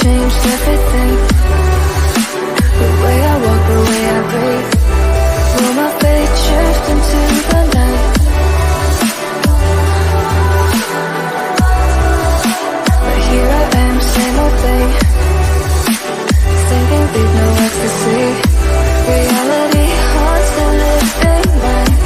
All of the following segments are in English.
changed everything. The way I walk, the way I breathe. Will my fate shift into the night? But here I am, same old thing. Thinking deep, no ecstasy. Reality haunts the living mind.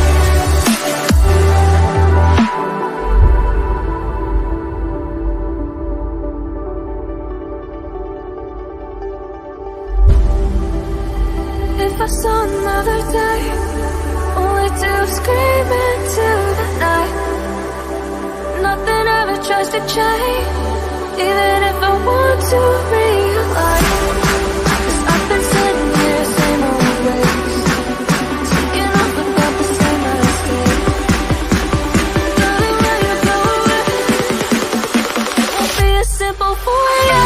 If I saw another day, only to scream into the night. Nothing ever tries to change, even if I want to realize. 'Cause I've been sitting here, same old ways, taking off about the same mistakes. Darling, when you go away, it won't be as simple for you.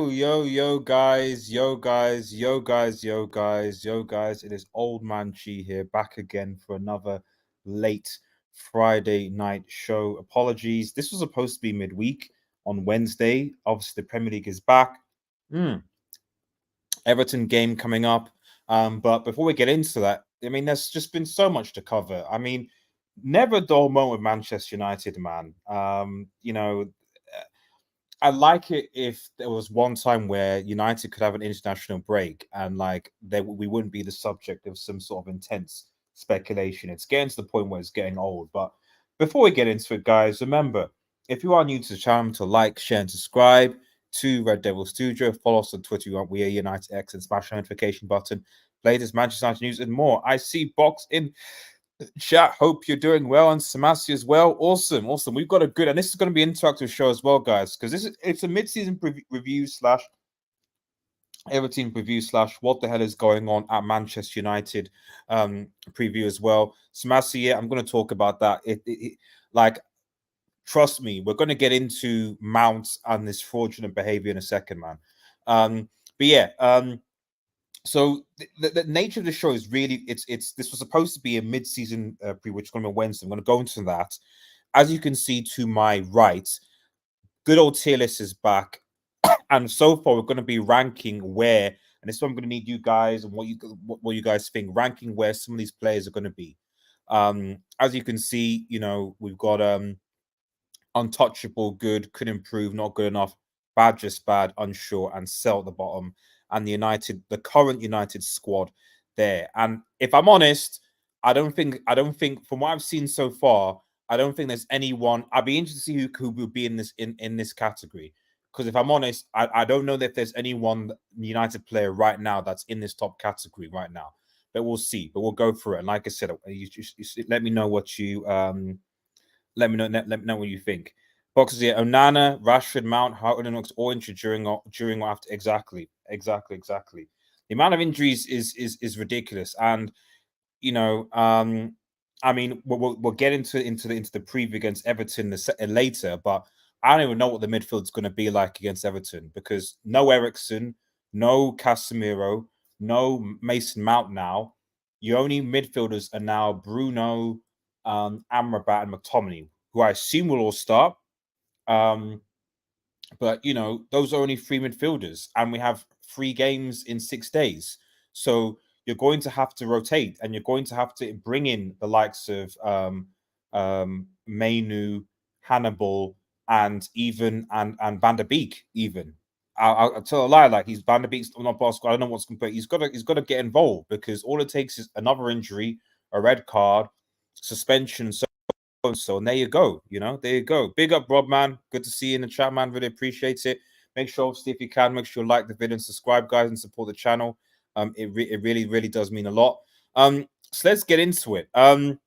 Yo, guys, it is Old Man Chi here, back again for another late Friday night show. Apologies, this was supposed to be midweek on Wednesday. Obviously, the Premier League is back. Everton game coming up. But before we get into that, I mean, there's just been so much to cover. I mean, never a dull moment with Manchester United, man. I like it if there was one time where United could have an international break and we wouldn't be the subject of some sort of intense speculation. It's getting to the point where it's getting old. But before we get into it, guys, remember, if you are new to the channel, to like, share, and subscribe to Red Devil Studio. Follow us on Twitter. We are United X, and smash the notification button. Latest Manchester United news and more. I see Box in chat. Hope you're doing well, and Samasi as well. Awesome. We've got a good, and this is going to be an interactive show as well, guys, because it's a mid-season review slash Everton preview slash what the hell is going on at Manchester United preview as well. Samasi, yeah, I'm going to talk about that. Trust me, we're going to get into Mount and this fraudulent behavior in a second, man. So the nature of the show is really this was supposed to be a mid-season preview, which is going to be Wednesday. I'm going to go into that. As you can see to my right, good old tier list is back, and so far we're going to be ranking where, and this is what I'm going to need you guys and what you guys think, ranking where some of these players are going to be. As you can see, we've got untouchable, good, could improve, not good enough, bad, just bad, unsure, and sell at the bottom. And the current United squad there. And if I'm honest, I don't think from what I've seen so far, I don't think there's anyone. I'd be interested to see who will be in this category. Because if I'm honest, I don't know that there's anyone United player right now that's in this top category right now. But we'll see. But we'll go through it. And like I said, you let me know what you let me know what you think. Boxes here: Onana, Rashford, Mount, Hart, all injured during or after. Exactly. The amount of injuries is ridiculous, and I mean, we'll get into the preview against Everton later, but I don't even know what the midfield is going to be like against Everton, because no Eriksen, no Casemiro, no Mason Mount now. Your only midfielders are now Bruno, Amrabat, and McTominay, who I assume will all start. But those are only 3 midfielders, and we have 3 games in 6 days. So you're going to have to rotate, and you're going to have to bring in the likes of Mainu, Hannibal, and Van der Beek. Even I'll tell a lie, like he's Van der Beek's not basketball. I don't know what's going to. He's got to get involved, because all it takes is another injury, a red card, suspension. So and there you go. There you go. Big up, Rob, man. Good to see you in the chat, man. Really appreciate it. Make sure, obviously, if you can, make sure you like the video and subscribe, guys, and support the channel. It really does mean a lot. So let's get into it. And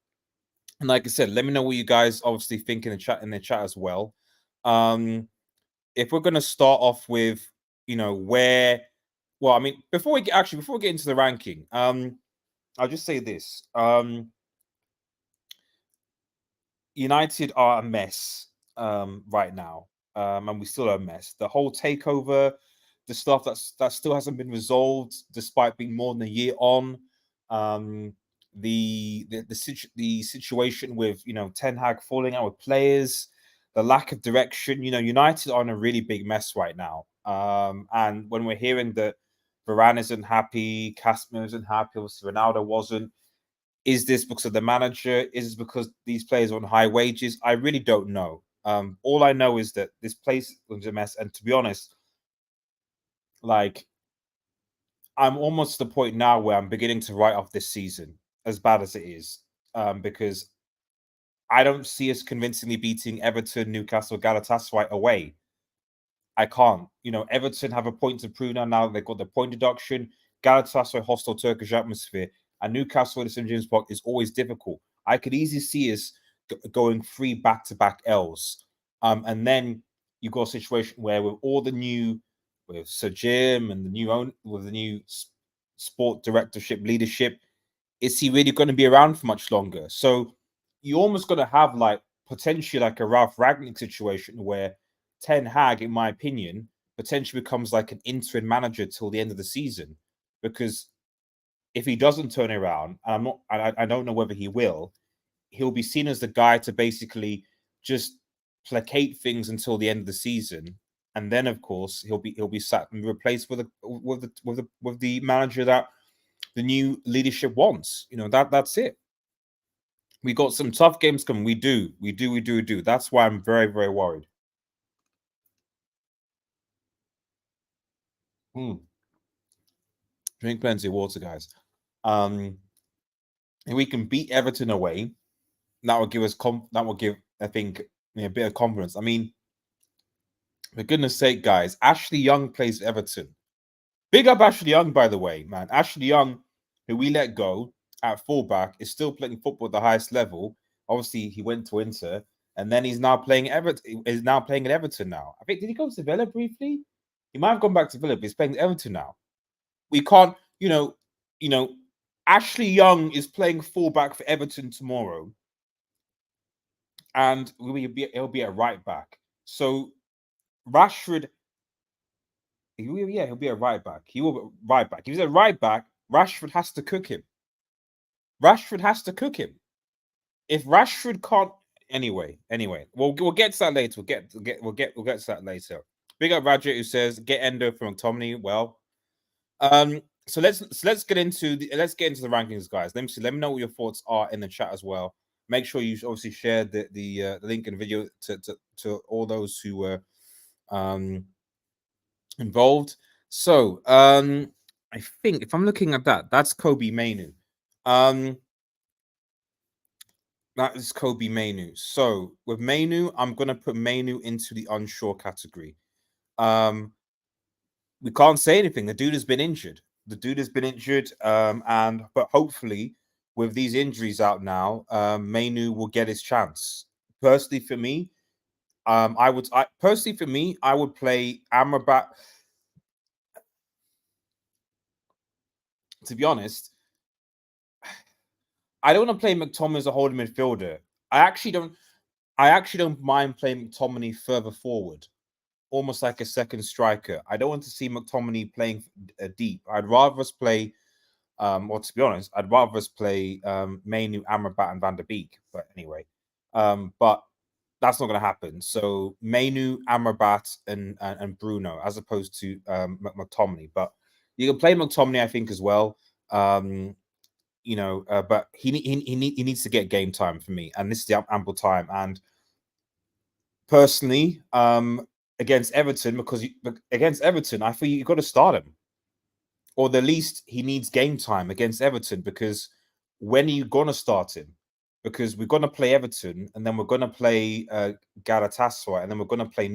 like I said, let me know what you guys obviously think in the chat as well. If we're gonna start off with, where, well, I mean, before we get into the ranking, I'll just say this. United are a mess right now, and we still are a mess. The whole takeover, the stuff that still hasn't been resolved, despite being more than a year on. The situation with Ten Hag falling out with players, the lack of direction. United are in a really big mess right now. And when we're hearing that Varane isn't happy, Casemiro isn't happy, obviously Ronaldo wasn't. Is this because of the manager? Is it because these players are on high wages? I really don't know. All I know is that this place was a mess. And to be honest, like, I'm almost to the point now where I'm beginning to write off this season, as bad as it is, because I don't see us convincingly beating Everton, Newcastle, Galatasaray away. I can't. Everton have a point to prove now. Now they've got the point deduction. Galatasaray, hostile Turkish atmosphere, and Newcastle at St James Park is always difficult. I could easily see us going 3 back-to-back L's, and then you've got a situation where with Sir Jim and with the new sport directorship leadership, is he really going to be around for much longer? So you're almost going to have potentially like a Ralph Ragnick situation where Ten Hag, in my opinion, potentially becomes like an interim manager till the end of the season, because if he doesn't turn it around, and I don't know whether he will, he'll be seen as the guy to basically just placate things until the end of the season, and then of course he'll be sat and replaced with the manager that the new leadership wants. That's it. We got some tough games coming. We do. That's why I'm very, very worried. Drink plenty of water, guys. If we can beat Everton away, that will give us I think, a bit of confidence. I mean, for goodness sake, guys, Ashley Young plays Everton. Big up Ashley Young, by the way, man. Ashley Young, who we let go at fullback, is still playing football at the highest level. Obviously, he went to Inter, and then he's now playing Everton. Is now playing at Everton now. I think, did he go to Villa briefly? He might have gone back to Villa, but he's playing at Everton now. We can't, Ashley Young is playing fullback for Everton tomorrow, and he'll be a right back. So Rashford, he'll be a right back. He will be right back. If he's a right back, Rashford has to cook him. If Rashford can't, anyway, we'll get to that later. We'll get to that later. Big up Roger, who says get Endo from McTominay. Well, so let's get into the rankings, guys. Let me know what your thoughts are in the chat as well. Make sure you obviously share the link in the video to all those who were involved. So I think if I'm looking at that's Kobe Mainu. That is Kobe Mainu. So with Mainu, I'm gonna put Mainu into the unsure category. We can't say anything. The dude has been injured. But hopefully, with these injuries out now, Mainu will get his chance. Personally, for me, I would play Amrabat. To be honest, I don't want to play McTominay as a holding midfielder. I actually don't mind playing McTominay further forward, almost like a second striker. I don't want to see McTominay playing deep. I'd rather us play, to be honest, I'd rather us play Mainu, Amrabat, and Van der Beek. But anyway, but that's not going to happen. So Mainu, Amrabat, and Bruno, as opposed to McTominay. But you can play McTominay, I think, as well. But he needs to get game time for me, and this is the ample time. And personally, against Everton, I feel you've got to start him, or the least he needs game time against Everton. Because when are you gonna start him? Because we're gonna play Everton, and then we're gonna play Galatasaray, and then we're gonna play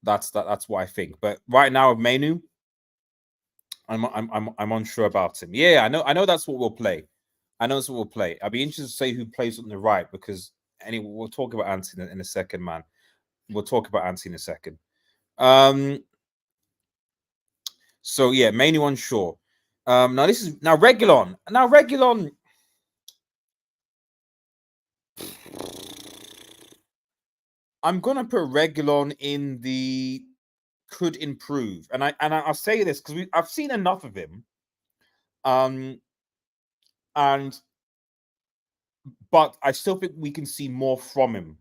That's what I think. But right now with Mainu, I'm unsure about him. Yeah, I know that's what we'll play. I know that's what we'll play. I'd be interested to say who plays on the right because anyway, we'll talk about Anthony in a second, man. We'll talk about Anthony in a second. So yeah, Mainu unsure. Now this is Reguilon. Now Reguilon. I'm gonna put Reguilon in the could improve, and I'll say this because I've seen enough of him. But I still think we can see more from him.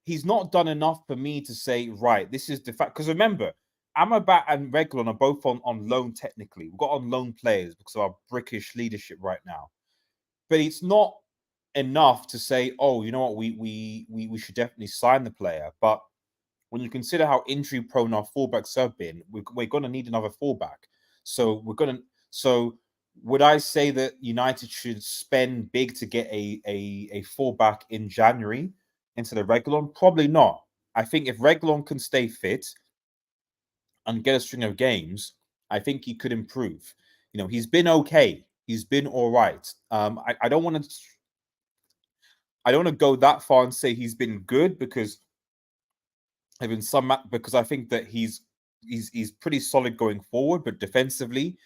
He's not done enough for me to say, right, this is the fact. Because remember, Amrabat and Reguilon are both on loan technically. We've got on loan players because of our brickish leadership right now. But it's not enough to say, oh, you know what, we should definitely sign the player. But when you consider how injury prone our fullbacks have been, we're going to need another fullback. So would I say that United should spend big to get a fullback in January instead of Reguilon? Probably not. I think if Reguilon can stay fit and get a string of games, I think he could improve. You know, he's been okay. He's been all right. I don't want to go that far and say he's been good because I think that he's pretty solid going forward, but defensively,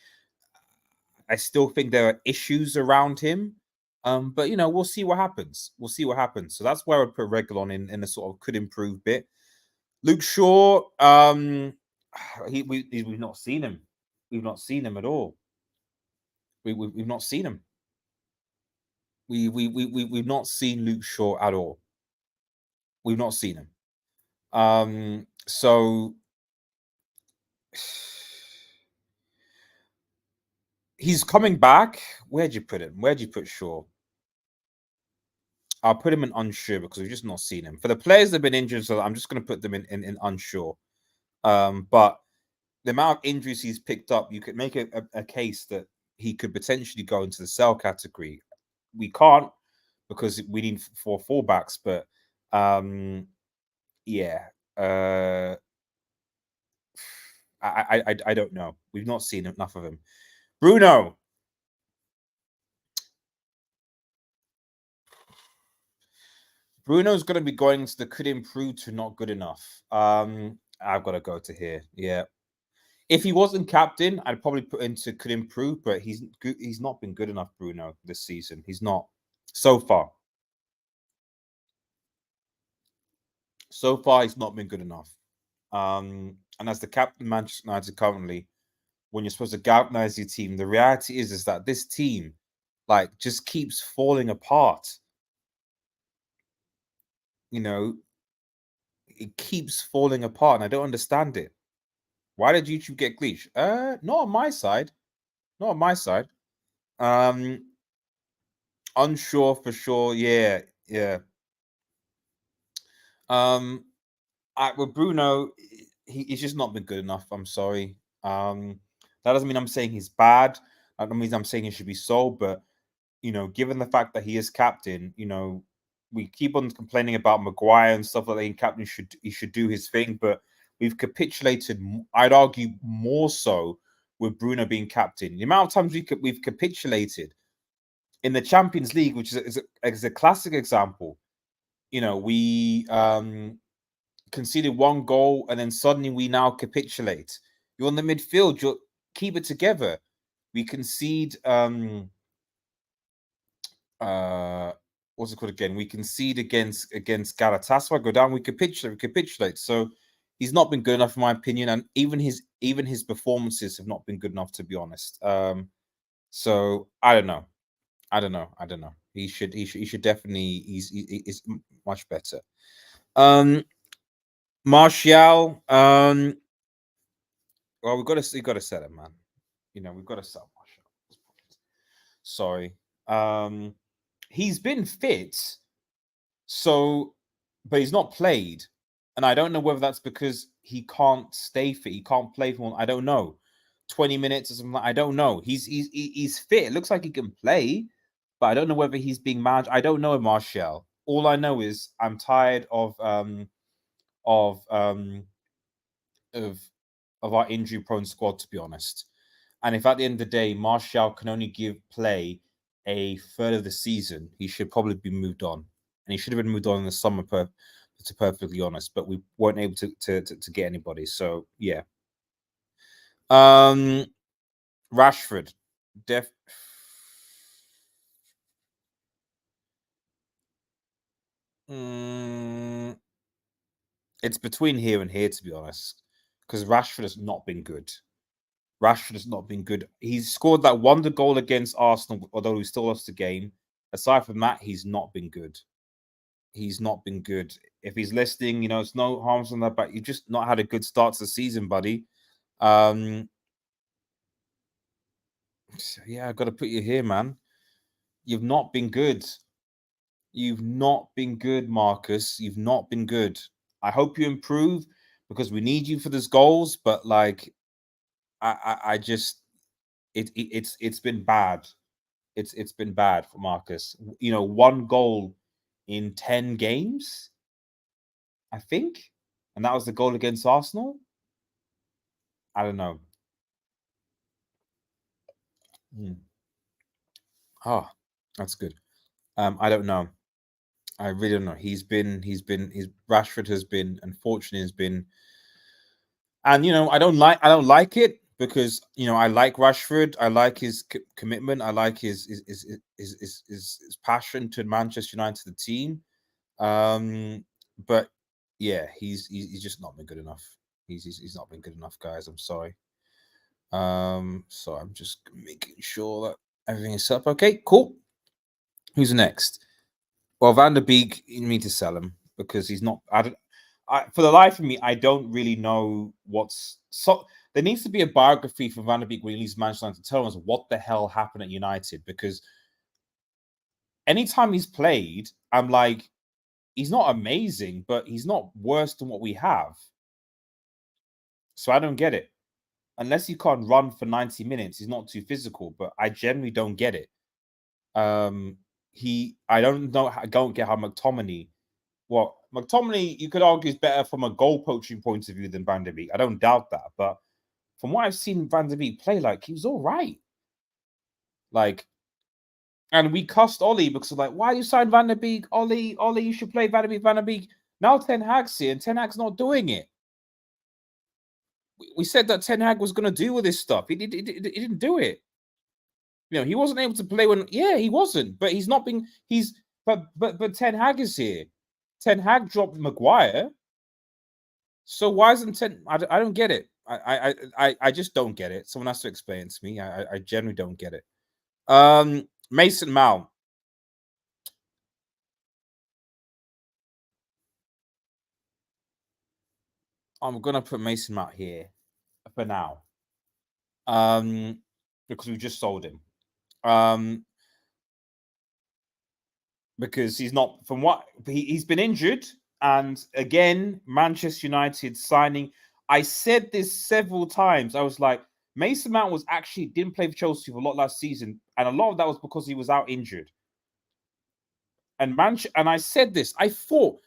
I still think there are issues around him. But you know, we'll see what happens. We'll see what happens. So that's where I would put Reguilon in a sort of could improve bit. Luke Shaw, we've not seen him. We've not seen him at all. We've not seen him. We've not seen Luke Shaw at all. We've not seen him. So he's coming back. Where'd you put him? Where'd you put Shaw? I'll put him in unsure because we've just not seen him. For the players that have been injured, so I'm just going to put them in unsure. But the amount of injuries he's picked up, you could make a case that he could potentially go into the sell category. We can't because we need 4 fullbacks, but yeah. I don't know. We've not seen enough of him. Bruno. Bruno's going to be going to the could improve to not good enough. I've got to go to here. Yeah. If he wasn't captain, I'd probably put into could improve, but he's not been good enough, Bruno, this season. He's not so far. So far, he's not been good enough. And as the captain of Manchester United currently, when you're supposed to galvanize your team, the reality is that this team, like, just keeps falling apart. You know, it keeps falling apart, and I don't understand it. Why did YouTube get glitched? Not on my side. Not on my side. Unsure for sure. Yeah, yeah. With Bruno, he's just not been good enough. I'm sorry. That doesn't mean I'm saying he's bad. That doesn't mean I'm saying he should be sold. But you know, given the fact that he is captain, you know, we keep on complaining about Maguire and stuff like that. Captain should do his thing, but we've capitulated. I'd argue more so with Bruno being captain. The amount of times we've capitulated in the Champions League, which is a classic example. You know, we conceded 1 goal and then suddenly we now capitulate. You're on the midfield. You keep it together. We concede. What's it called again? We concede against Galatasaray, go down, we capitulate. So he's not been good enough, in my opinion, and even his performances have not been good enough, to be honest. So I don't know. He should definitely. He's much better. Martial. Well, we got to sell him, man. You know, we've got to sell Martial. Sorry. He's been fit, so but he's not played, and I don't know whether that's because he can't stay fit. He can't play for. I don't know, 20 minutes or something. I don't know. He's fit. It looks like he can play, but I don't know whether he's being managed. I don't know Martial. All I know is I'm tired of of our injury-prone squad, to be honest. And if at the end of the day, Martial can only give play a third of the season, he should probably be moved on. And he should have been moved on in the summer, to be perfectly honest. But we weren't able to get anybody. So, yeah. Rashford. It's between here and here, to be honest. Because Rashford has not been good. Rashford has not been good. He's scored that wonder goal against Arsenal, although he still lost the game. Aside from that, he's not been good. He's not been good. If he's listening, it's no harms on that, but you've just not had a good start to the season, buddy. Yeah, I've got to put you here, man. You've not been good. You've not been good, Marcus. You've not been good. I hope you improve because we need you for these goals, but like I just it's been bad. It's been bad for Marcus. 1 goal in 10 games, I think. And that was the goal against Arsenal. I don't know. Oh, that's good. I don't know. I really don't know. Rashford has been, unfortunately, and I don't like it because I like Rashford. I like his commitment. I like his passion to Manchester United, the team. But yeah, he's just not been good enough. He's not been good enough, guys. I'm sorry. So I'm just making sure that everything is set up. Okay, cool. Who's next? Well, Van der Beek, you need to sell him because he's not. For the life of me, I don't really know what's. So there needs to be a biography for Van der Beek when he leaves Manchester United to tell us what the hell happened at United. Because anytime he's played, I'm like, he's not amazing, but he's not worse than what we have. So I don't get it. Unless you can't run for 90 minutes, he's not too physical. But I generally don't get it. I don't get how McTominay. Well, McTominay, you could argue, is better from a goal poaching point of view than Van der Beek. I don't doubt that. But from what I've seen Van der Beek play, like, he was all right. Like, and we cussed Ollie because of like, why you sign Van der Beek? Ollie, you should play Van der Beek. Now Ten Hag's here and Ten Hag's not doing it. We said that Ten Hag was going to deal with this stuff. He didn't do it. He wasn't able to play when. Yeah, he wasn't. But he's not been. But Ten Hag is here. Ten Hag dropped Maguire. So why isn't Ten? I don't get it. I just don't get it. Someone has to explain it to me. I generally don't get it. Mason Mount. I'm gonna put Mason Mount here for now. Because we just sold him. Because he's not, from what he's been injured, and again, Manchester United signing. I said this several times. I was like, Mason Mount didn't play for Chelsea for a lot last season, and a lot of that was because he was out injured. And I said this. I fought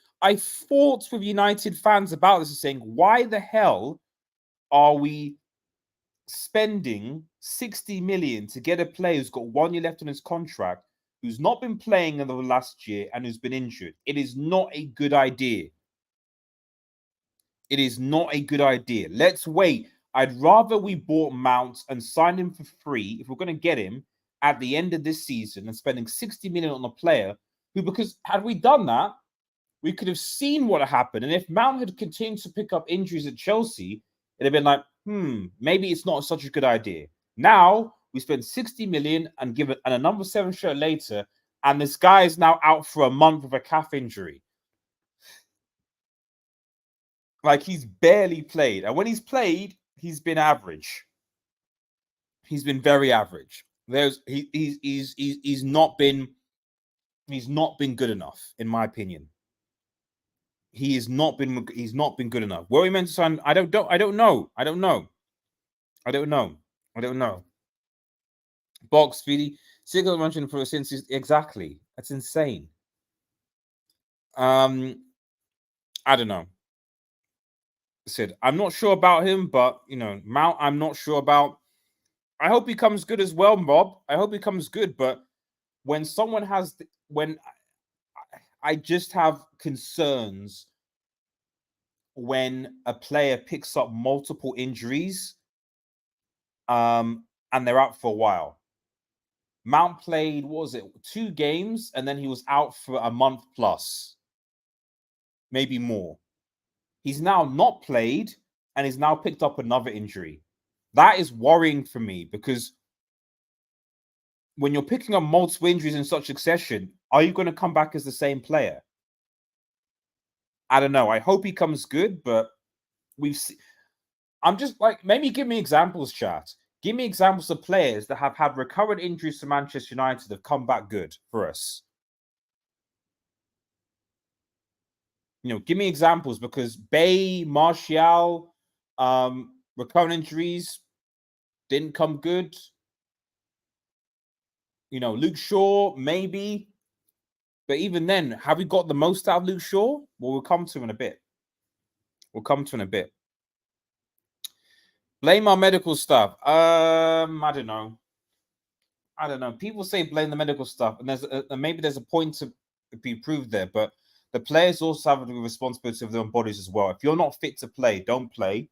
with United fans about this, saying, why the hell are we spending 60 million to get a player who's got 1 year left on his contract, who's not been playing in the last year and who's been injured? It is not a good idea. It is not a good idea. Let's wait. I'd rather we bought Mount and signed him for free, if we're going to get him, at the end of this season, and spending 60 million on a player who, because had we done that, we could have seen what happened. And if Mount had continued to pick up injuries at Chelsea, it'd have been like, maybe it's not such a good idea. Now we spend 60 million and give it and a number 7 shirt later, and this guy is now out for a month with a calf injury. Like, he's barely played, and when he's played, he's been average. He's been very average. He's not been good enough, in my opinion. He's not been good enough. Were we meant to sign? I don't know. Box Speedy, single mention for since exactly. That's insane. I don't know. said, I'm not sure about him, but you know, Mount, I'm not sure about. I hope he comes good as well, Rob. I hope he comes good. But when someone has, when I just have concerns when a player picks up multiple injuries, and they're out for a while. Mount played, what was it, 2 games, and then he was out for a month plus, maybe more. He's now not played, and he's now picked up another injury. That is worrying for me because when you're picking up multiple injuries in such succession, are you going to come back as the same player? I don't know. I hope he comes good, but we've seen. I'm just like, maybe give me examples, chat. Give me examples of players that have had recurrent injuries to Manchester United that have come back good for us. You know, give me examples because Bay, Martial, recurrent injuries didn't come good. You know, Luke Shaw, maybe. But even then, have we got the most out of Luke Shaw? Well, we'll come to him in a bit. We'll come to him in a bit. Blame our medical staff. I don't know. I don't know. People say blame the medical staff, and maybe there's a point to be proved there, but the players also have the responsibility of their own bodies as well. If you're not fit to play, don't play.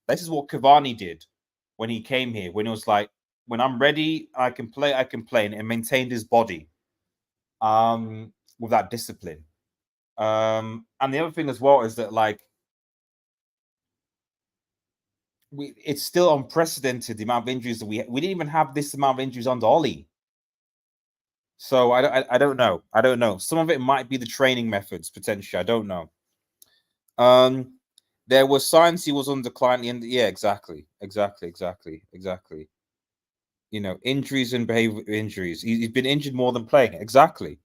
This is what Cavani did when he came here, when it was like, when I'm ready, I can play, and maintained his body with that discipline. And the other thing as well is that, like, it's still unprecedented the amount of injuries that we didn't even have this amount of injuries under Ollie. So I don't know. I don't know. Some of it might be the training methods potentially. I don't know. There were signs he was on decline. Yeah, exactly. You know, injuries and behavior injuries. He's been injured more than playing. Exactly.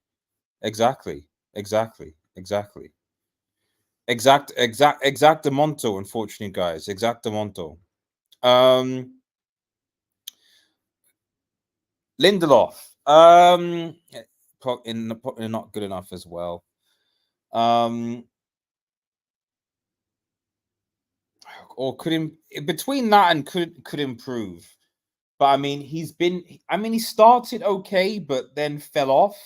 Exactamonto, unfortunately, guys. Exactamonto. Lindelof. Not good enough as well. Or could between that and could improve. But I mean, he started okay, but then fell off.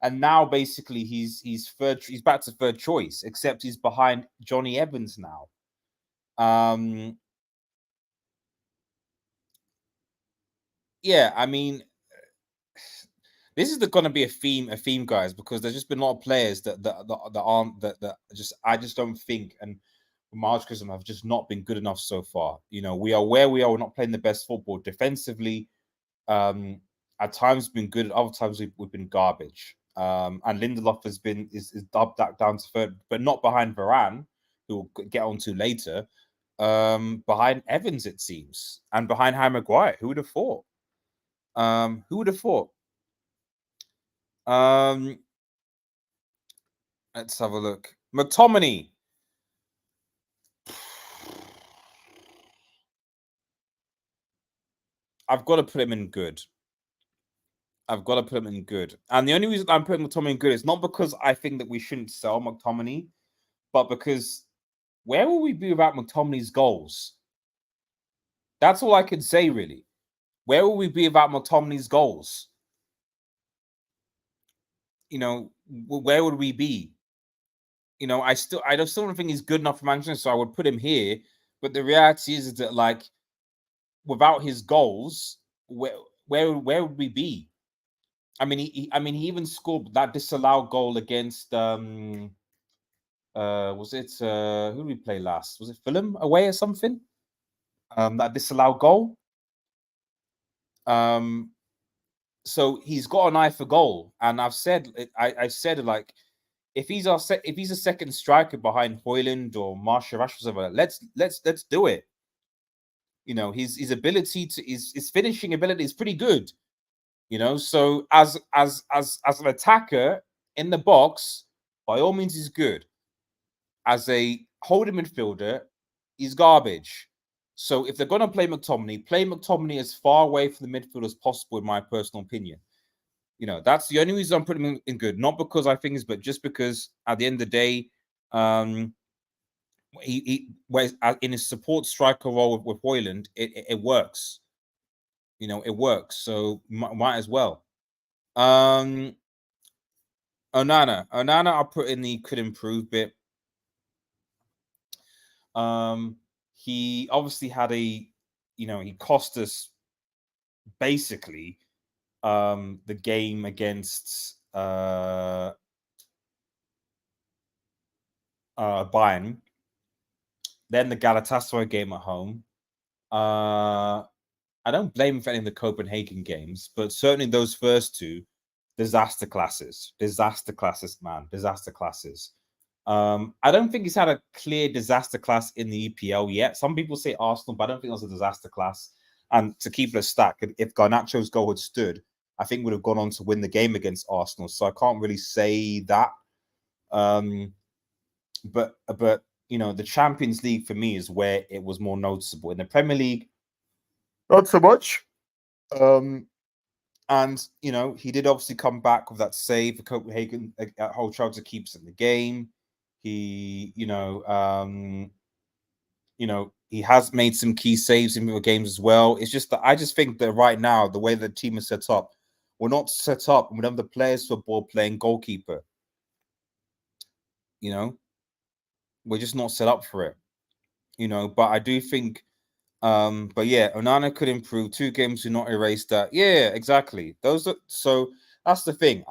And now basically he's back to third choice, except he's behind Johnny Evans now. Yeah, I mean, this is going to be a theme, guys, because there's just been a lot of players that aren't that just I just don't think, and Marge Chrism have just not been good enough so far. You know, we are where we are. We're not playing the best football defensively. At times been good, at other times we've been garbage. And Lindelof is dubbed that down to third, but not behind Varane, who we'll get on to later. Behind Evans, it seems, and behind Harry Maguire. Who would have thought? Who would have thought? Let's have a look. McTominay. I've got to put him in good. And the only reason I'm putting McTominay in good is not because I think that we shouldn't sell McTominay, but because where will we be without McTominay's goals? That's all I can say, really. Where will we be without McTominay's goals? You know, where would we be? You know, I still don't think he's good enough for Manchester, so I would put him here. But the reality is that, like, without his goals, where would we be? I mean, he even scored that disallowed goal against was it who did we play last? Was it Fulham away or something? That disallowed goal. So he's got an eye for goal, and I've said I said, like, if he's a second striker behind Højlund or Martial Rashford, let's do it. You know, his ability to his finishing ability is pretty good. You know, so as an attacker in the box, by all means, he's good. As a holding midfielder, he's garbage. So if they're going to play McTominay as far away from the midfield as possible, in my personal opinion. You know, that's the only reason I'm putting him in good. Not because I think it's, but just because at the end of the day, Whereas in his support striker role with Hoyland, it works. You know, it works. So might as well. Onana, I put in the could improve bit. He obviously had he cost us basically the game against Bayern, then the Galatasaray game at home. I don't blame him for any of the Copenhagen games, but certainly those first two, disaster classes, man, disaster classes. I don't think he's had a clear disaster class in the EPL yet. Some people say Arsenal, but I don't think it was a disaster class. And to keep it a stack, if Garnacho's goal had stood, I think would have gone on to win the game against Arsenal. So I can't really say that. But the Champions League for me is where it was more noticeable. In the Premier League, not so much. And he did obviously come back with that save for Copenhagen. Holtrauter keeps in the game. He, he has made some key saves in the games as well. It's just that I just think that right now, the way the team is set up, we're not set up. We don't have the players for ball playing goalkeeper. We're just not set up for it. But I do think, but yeah, Onana could improve. 2 games do not erase that. Yeah, exactly. So that's the thing.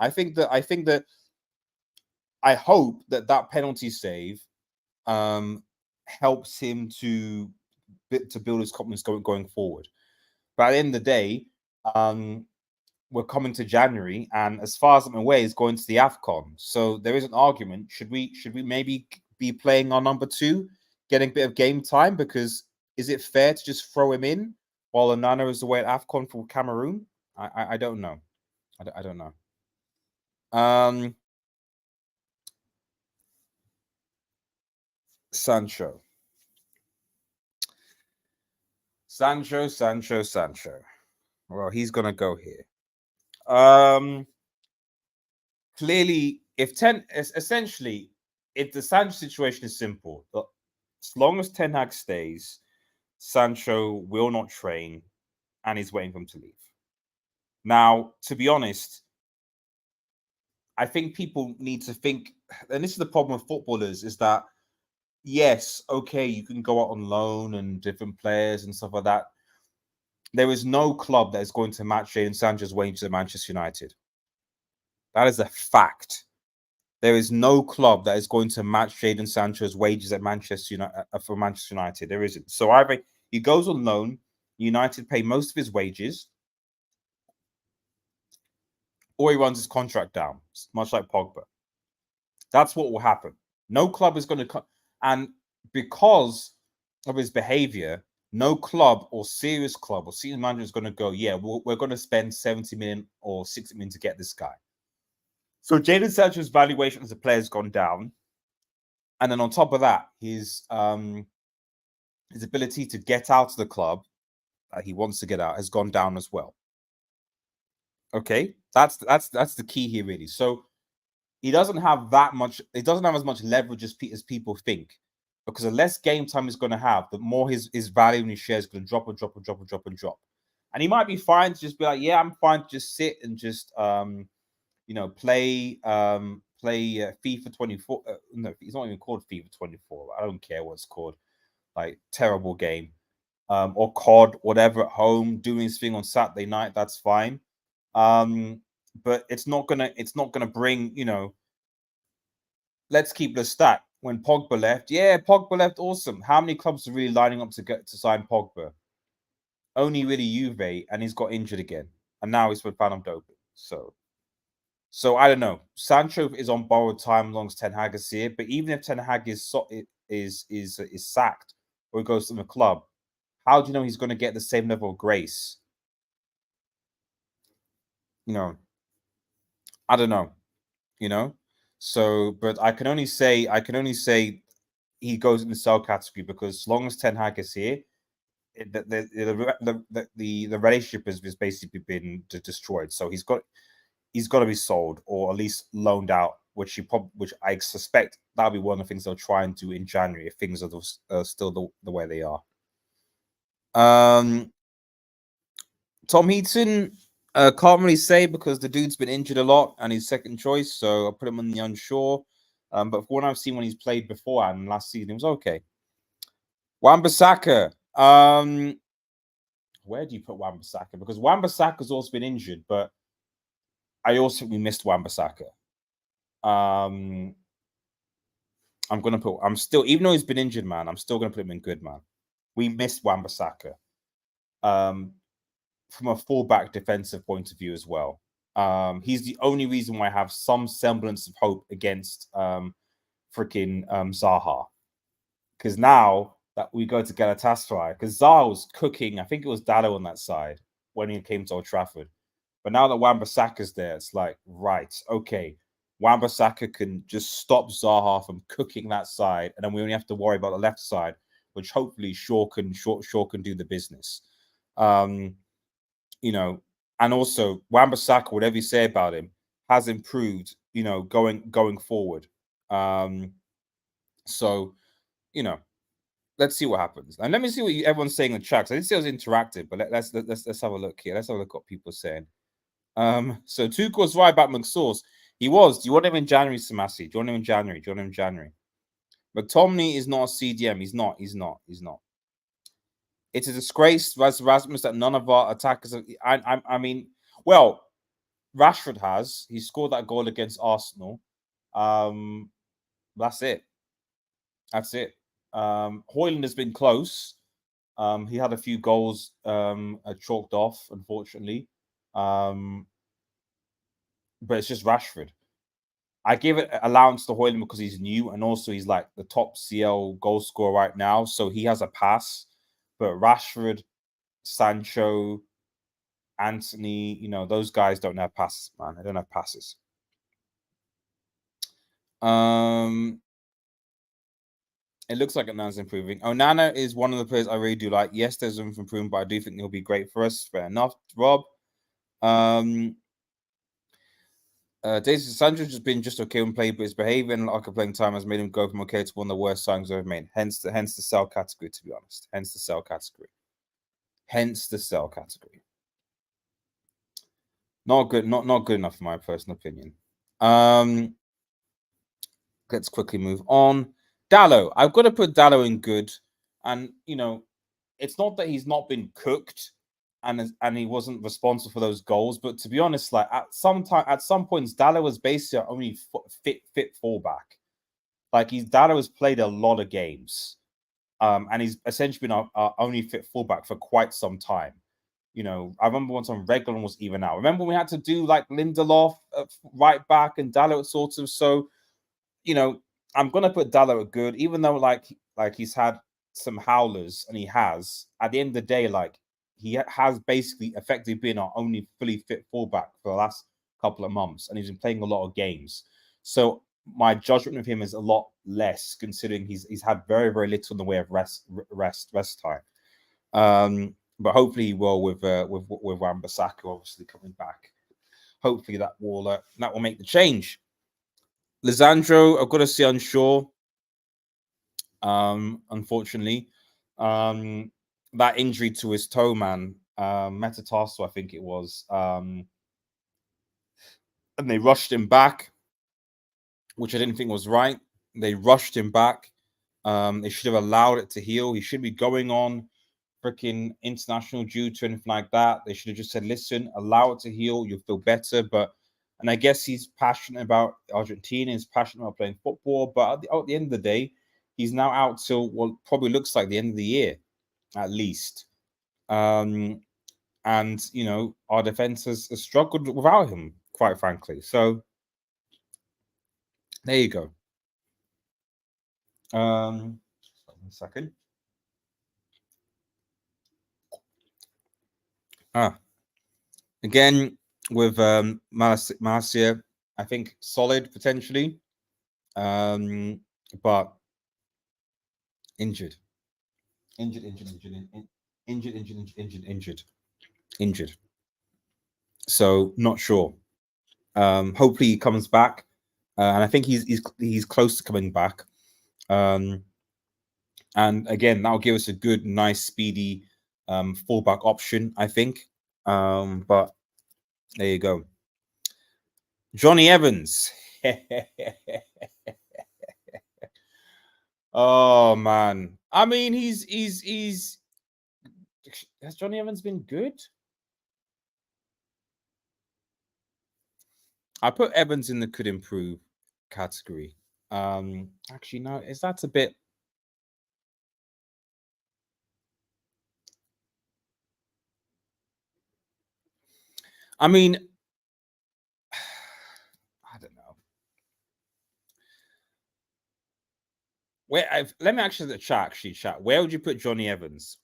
I hope that penalty save helps him to build his confidence going forward. But at the end of the day, we're coming to January, and as far as I'm aware, he's going to the AFCON. So there is an argument. Should we maybe be playing our number 2, getting a bit of game time? Because is it fair to just throw him in while Onana is away at AFCON for Cameroon? I don't know. I don't know. Sancho. Well, he's gonna go here. Clearly, if the Sancho situation is simple, as long as Ten Hag stays, Sancho will not train, and he's waiting for him to leave. Now, to be honest, I think people need to think, and this is the problem with footballers, is that yes, okay, you can go out on loan and different players and stuff like that. There is no club that is going to match Jadon Sancho's wages at Manchester United. That is a fact. There is no club that is going to match Jadon Sancho's wages at Manchester United for Manchester United. There isn't. So either he goes on loan, United pay most of his wages, or he runs his contract down, much like Pogba. That's what will happen. No club is going to come, and because of his behavior, no club or serious club or senior manager is going to go, yeah, we're going to spend 70 million or 60 million to get this guy. So Jadon Sancho's valuation as a player has gone down. And then on top of that, his ability to get out of the club that he wants to get out has gone down as well. Okay, that's the key here, really. So he doesn't have that much. He doesn't have as much leverage as people think, because the less game time he's going to have, the more his value and his share is going to drop and drop and drop and drop and drop. And he might be fine to just be like, yeah, I'm fine to just sit and just play FIFA 24. No, it's not even called FIFA 24. I don't care what it's called. Like, terrible game. Or COD, whatever, at home, doing his thing on Saturday night. That's fine. But it's not gonna bring, let's keep the stat. When Pogba left, awesome. How many clubs are really lining up to sign Pogba? Only really Juve, and he's got injured again, and now he's with Phantom Doping. So I don't know. Sancho is on borrowed time as long as Ten Hag is here. But even if Ten Hag is sacked or he goes to the club, how do you know he's going to get the same level of grace? I don't know. So, but I can only say he goes in the sell category, because as long as Ten Hag is here, the relationship has basically been destroyed. So he's got to be sold, or at least loaned out which I suspect that'll be one of the things they'll try and do in January if things are still the way they are. Tom Heaton, can't really say because the dude's been injured a lot and he's second choice, so I'll put him on the unsure. But from what I've seen when he's played before and last season, it was okay. Wan-Bissaka. Where do you put Wan-Bissaka? Because Wan-Bissaka's also been injured, but I also think we missed Wan-Bissaka. I'm still, even though he's been injured, man, I'm still gonna put him in good, man. We missed Wan-Bissaka. From a fullback defensive point of view as well. He's the only reason why I have some semblance of hope against freaking Zaha. Because now that we go to Galatasaray, because Zaha was cooking, I think it was Dallo on that side when he came to Old Trafford. But now that Wan-Bissaka's there, it's like, right, okay, Wan-Bissaka can just stop Zaha from cooking that side, and then we only have to worry about the left side, which hopefully Shaw can do the business. You know, and also Wan-Bissaka, whatever you say about him, has improved, you know, going forward. So, you know, let's see what happens. And let me see what everyone's saying in the chat. I didn't say it was interactive, but let's have a look here. Let's have a look at what people are saying. So Tuchel's right about McSauce. He was. Do you want him in January, Samasi? Do you want him in January? Do you want him in January? McTominay is not a CDM. He's not. It's a disgrace, Rasmus, that none of our attackers. I mean, well, Rashford has. He scored that goal against Arsenal. That's it. Højlund has been close. He had a few goals chalked off, unfortunately. But it's just Rashford. I give it allowance to Højlund because he's new, and also he's like the top CL goal scorer right now, so he has a pass. But Rashford, Sancho, Anthony, you know, those guys don't have passes, man. They don't have passes. It looks like Onana's improving. Onana is one of the players I really do like. Yes, there's room for improvement, but I do think he'll be great for us. Fair enough, Rob. Daisy Sancho's just been just okay when playing, but his behavior and lack of playing time has made him go from okay to one of the worst signings I've ever made. Hence the sell category, to be honest. Hence the sell category. Not good enough, in my personal opinion. Let's quickly move on. Dallo, I've got to put Dallo in good, and you know, it's not that he's not been cooked and he wasn't responsible for those goals, but to be honest, like at some points, Dallo was basically our only fit fullback. Like Dallo has played a lot of games, and he's essentially been our only fit fullback for quite some time. You know, I remember once on Reguilón was even out. Remember when we had to do like Lindelof right back and Dallo sort of. So, you know, I'm gonna put Dallo at good, even though like he's had some howlers, and he has. At the end of the day, like he has basically effectively been our only fully fit fullback for the last couple of months, and he's been playing a lot of games. So my judgment of him is a lot less, considering he's had very, very little in the way of rest time. But hopefully he will with Wan-Bissaka obviously coming back. Hopefully that will make the change. Lisandro, I've got to say unsure. Unfortunately, that injury to his toe, man, metatarsal, I think it was, and they rushed him back, which I didn't think was right. They rushed him back. They should have allowed it to heal. He should be going on freaking international duty or anything like that. They should have just said, listen, allow it to heal. You'll feel better. And I guess he's passionate about Argentina. He's passionate about playing football. But at the end of the day, he's now out till what probably looks like the end of the year, at least. And, you know, our defense has struggled without him, quite frankly. So, there you go. 1 second. Again, with Malacia, I think solid potentially, but injured. So not sure. Hopefully he comes back. and I think he's close to coming back. And again, that'll give us a good, nice, speedy fullback option, I think. But there you go. Johnny Evans. Oh man. I mean, he's has Johnny Evans been good? I put Evans in the could improve category. Actually, no, is that a bit? I mean, I don't know. Let me actually the chat. Actually, chat. Where would you put Johnny Evans?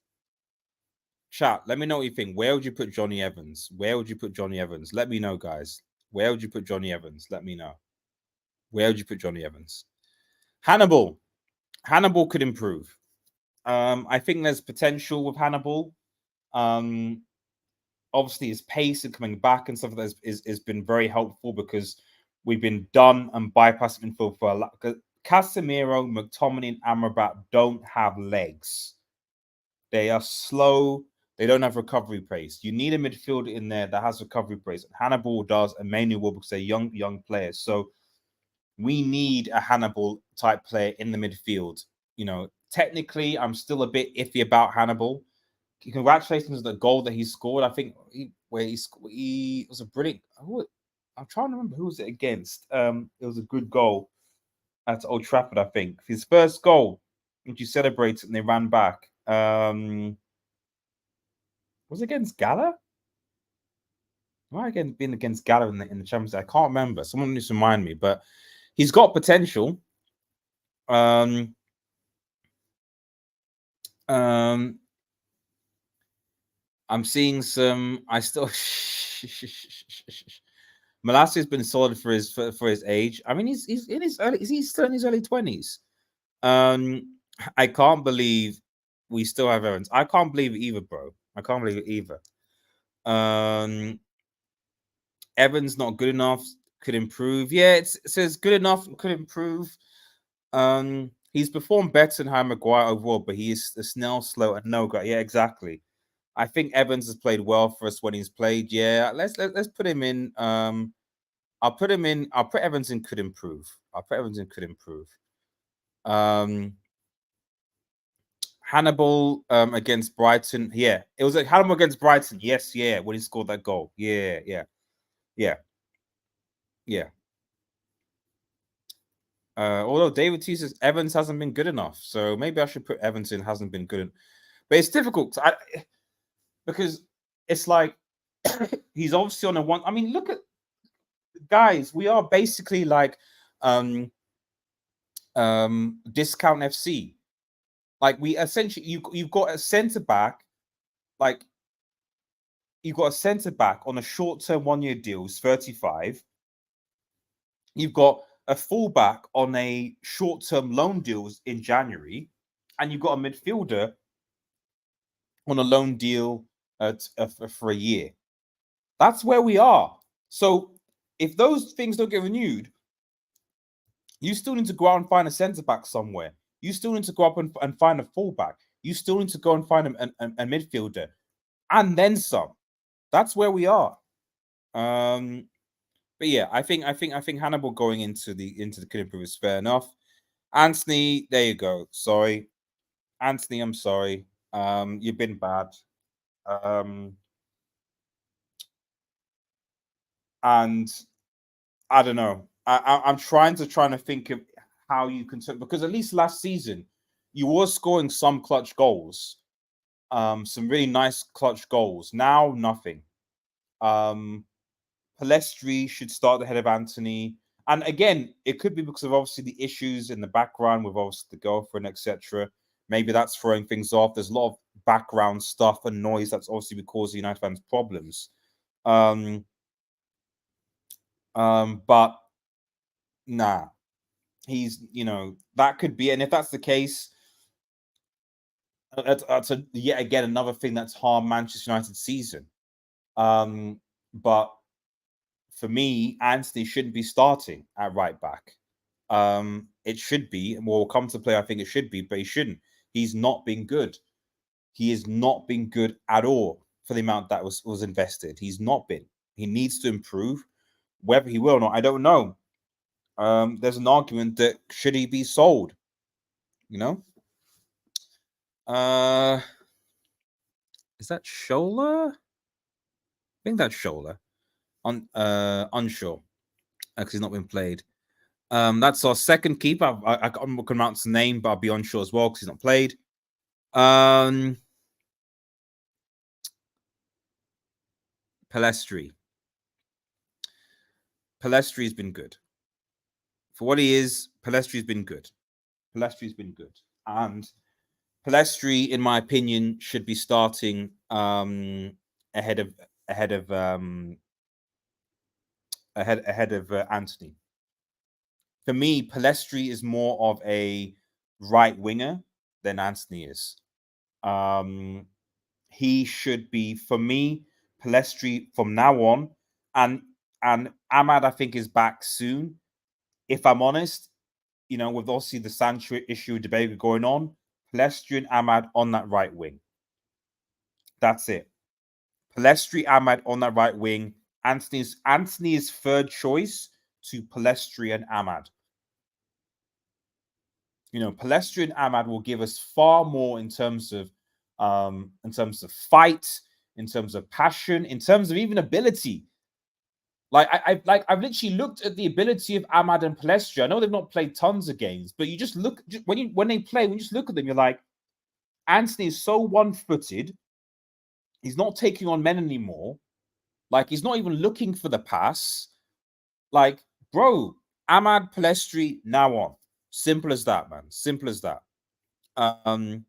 Chat. Let me know what you think. Where would you put Johnny Evans? Where would you put Johnny Evans? Let me know, guys. Where would you put Johnny Evans? Let me know. Where would you put Johnny Evans? Hannibal. Hannibal could improve. I think there's potential with Hannibal. Obviously, his pace and coming back and stuff like that is been very helpful because we've been done and bypassing midfield for a lot. Casemiro, McTominay, and Amrabat don't have legs. They are slow. They don't have recovery pace. You need a midfielder in there that has recovery pace. Hannibal does, and Manu will because they're young players. So we need a Hannibal type player in the midfield. You know, technically, I'm still a bit iffy about Hannibal. Congratulations on the goal that he scored. I think he was a brilliant. I'm trying to remember who was it against. It was a good goal at Old Trafford. I think his first goal, which he celebrated and they ran back. Was it against Gala? Might again been against Gala in the Champions League. I can't remember. Someone needs to remind me, but he's got potential. I'm seeing some. I still. Malacia has been solid for his age. I mean, he's in his early. He's still in his early 20s. I can't believe we still have Evans. I can't believe it either, bro. I can't believe it either. Evans not good enough. Could improve. Yeah, it says good enough. Could improve. He's performed better than Harry Maguire overall, but he is a snail slow and no guy. Yeah, exactly. I think Evans has played well for us when he's played. Yeah, let's put him in. I'll put him in. I'll put Evans in could improve. Hannibal against Brighton. Yeah, it was like Hannibal against Brighton. Yes, yeah, when he scored that goal. Yeah. Although David T says Evans hasn't been good enough, so maybe I should put Evans in. Hasn't been good, but it's difficult because it's like he's obviously on a one. I mean, look at guys. We are basically like discount FC. Like we essentially, you've got a centre back, like you've got a centre back on a short-term 1-year deal, 35. You've got a fullback on a short-term loan deals in January, and you've got a midfielder on a loan deal for a year. That's where we are. So if those things don't get renewed, you still need to go out and find a centre back somewhere. You still need to go up and find a fullback. You still need to go and find a midfielder, and then some. That's where we are. But yeah, I think Hannibal going into the could improve is fair enough. Anthony, there you go. Sorry, Anthony, I'm sorry. You've been bad. And I don't know. I'm trying to think of how you can, because at least last season you were scoring some clutch goals, some really nice clutch goals. Now nothing. Palestri should start ahead of Anthony, and again, it could be because of obviously the issues in the background with obviously the girlfriend, etc. Maybe that's throwing things off. There's a lot of background stuff and noise that's obviously causing United fans problems. But nah, he's, that could be, and if that's the case, that's yet again another thing that's harmed Manchester United's season. But for me, Anthony shouldn't be starting at right back. It should be, and we'll come to play. I think it should be, but he shouldn't. He's not been good. He has not been good at all for the amount that was invested. He's not been. He needs to improve. Whether he will or not, I don't know. There's an argument that should he be sold? You know. Is that Shola? I think that's Shola. Unsure, because he's not been played. That's our second keeper. I can't pronounce the name, but I'll be unsure as well because he's not played. Palestri. Palestri's been good. For what he is, Palestri's been good. And Palestri, in my opinion, should be starting ahead of Anthony. For me, Palestri is more of a right winger than Anthony is. He should be, for me, Palestri from now on, and Ahmad, I think, is back soon. If I'm honest, you know, with obviously the Sancho issue debate going on, Palestri and Ahmad on that right wing. That's it. Palestri, Ahmad on that right wing. Anthony's third choice to Palestri and Ahmad. You know, Palestri and Ahmad will give us far more in terms of fight, in terms of passion, in terms of even ability. Like I've literally looked at the ability of Ahmad and Palestri. I know they've not played tons of games, but you just look when they play, when you just look at them, you're like, Anthony is so one-footed. He's not taking on men anymore. Like, he's not even looking for the pass. Like, bro, Ahmad, Palestri, now on. Simple as that, man. Simple as that. And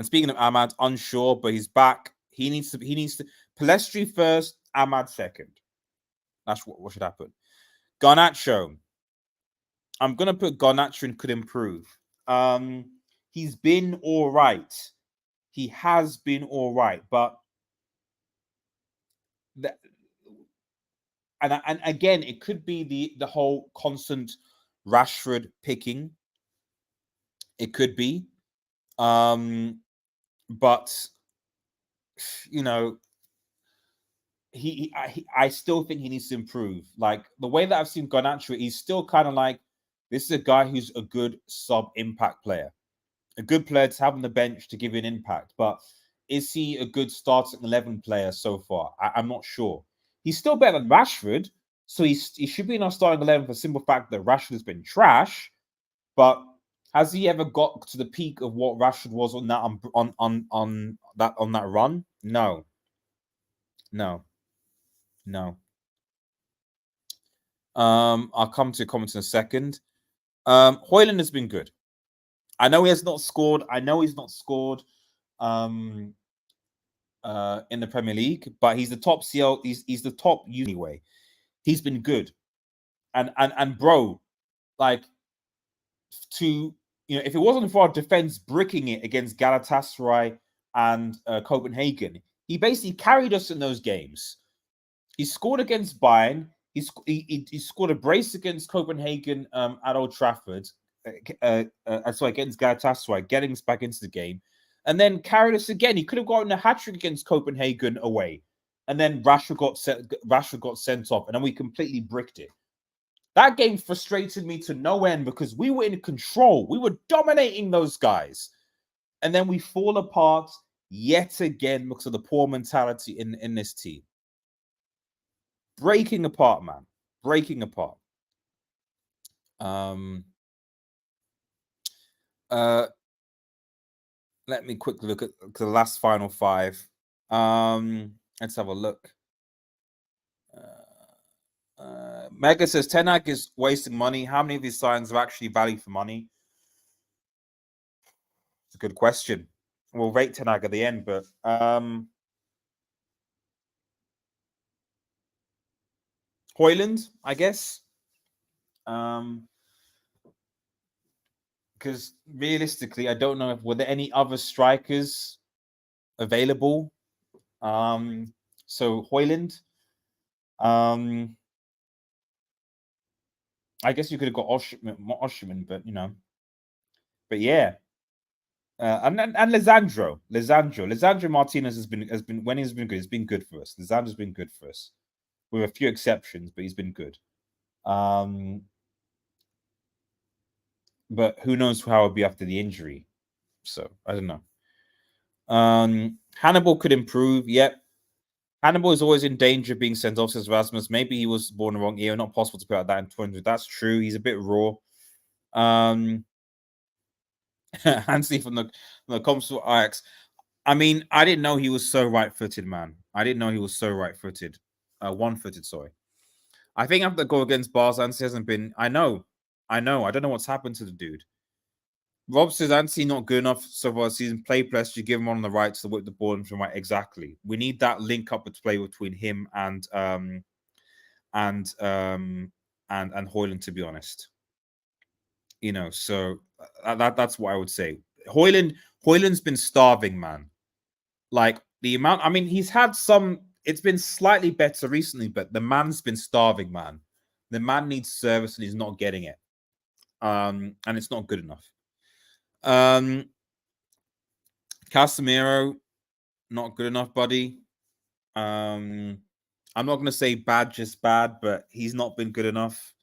speaking of Ahmad, unsure, but he's back. He needs to Palestri first, Ahmad second. That's what should happen. Garnacho. I'm gonna put Garnacho and could improve. He's been all right. He has been all right, but and again, it could be the whole constant Rashford picking. It could be, but you know, I still think he needs to improve. Like, the way that I've seen Garnacho, he's still kind of like, this is a guy who's a good sub-impact player, a good player to have on the bench to give you an impact. But is he a good starting 11 player so far? I'm not sure. He's still better than Rashford, so he should be in our starting 11 for the simple fact that Rashford has been trash. But has he ever got to the peak of what Rashford was on that run? No. I'll come to comments in a second. Højlund has been good. I know he has not scored. He's in the Premier League, but he's the top CL. He's the top anyway. He's been good, and bro, like, to, you know, if it wasn't for our defense bricking it against Galatasaray and Copenhagen, he basically carried us in those games. He scored against Bayern. He scored a brace against Copenhagen at Old Trafford. Against Galatasaray, getting us back into the game, and then carried us again. He could have gotten a hat-trick against Copenhagen away, and then Rashford got sent off, and then we completely bricked it. That game frustrated me to no end because we were in control. We were dominating those guys, and then we fall apart yet again because of the poor mentality in this team. Breaking apart, man. Breaking apart. Let me quickly look at the last final five. Let's have a look. Mega says Ten Hag is wasting money. How many of these signs are actually value for money? It's a good question. We'll rate Ten Hag at the end, but Højlund, I guess. Because realistically, I don't know if were there any other strikers available. So Højlund. I guess you could have got Osimhen, but but yeah. And Lisandro Martinez has been when he's been good. He's been good for us. Lisandro's been good for us, with a few exceptions, but he's been good. But who knows how it'll be after the injury? So I don't know. Hannibal could improve. Yep. Hannibal is always in danger of being sent off, says Rasmus. Maybe he was born the wrong year. Not possible to put out that in 200. That's true. He's a bit raw. Hansley from the comps for Ajax. I mean, I didn't know he was so right-footed, man. I didn't know he was so right-footed. One-footed, sorry. I think after the goal against Barca, Ansi hasn't been... I know. I don't know what's happened to the dude. Rob says Ansi not good enough so far this season. Play plus, you give him on the right to whip the ball in from right. Exactly. We need that link up with play between him and Højlund, to be honest. So that's what I would say. Højlund's been starving, man. Like the amount, I mean, he's had some, it's been slightly better recently, but the man's been starving, man. The man needs service and he's not getting it. And it's not good enough. Casemiro, not good enough, buddy. I'm not going to say bad, just bad, but he's not been good enough.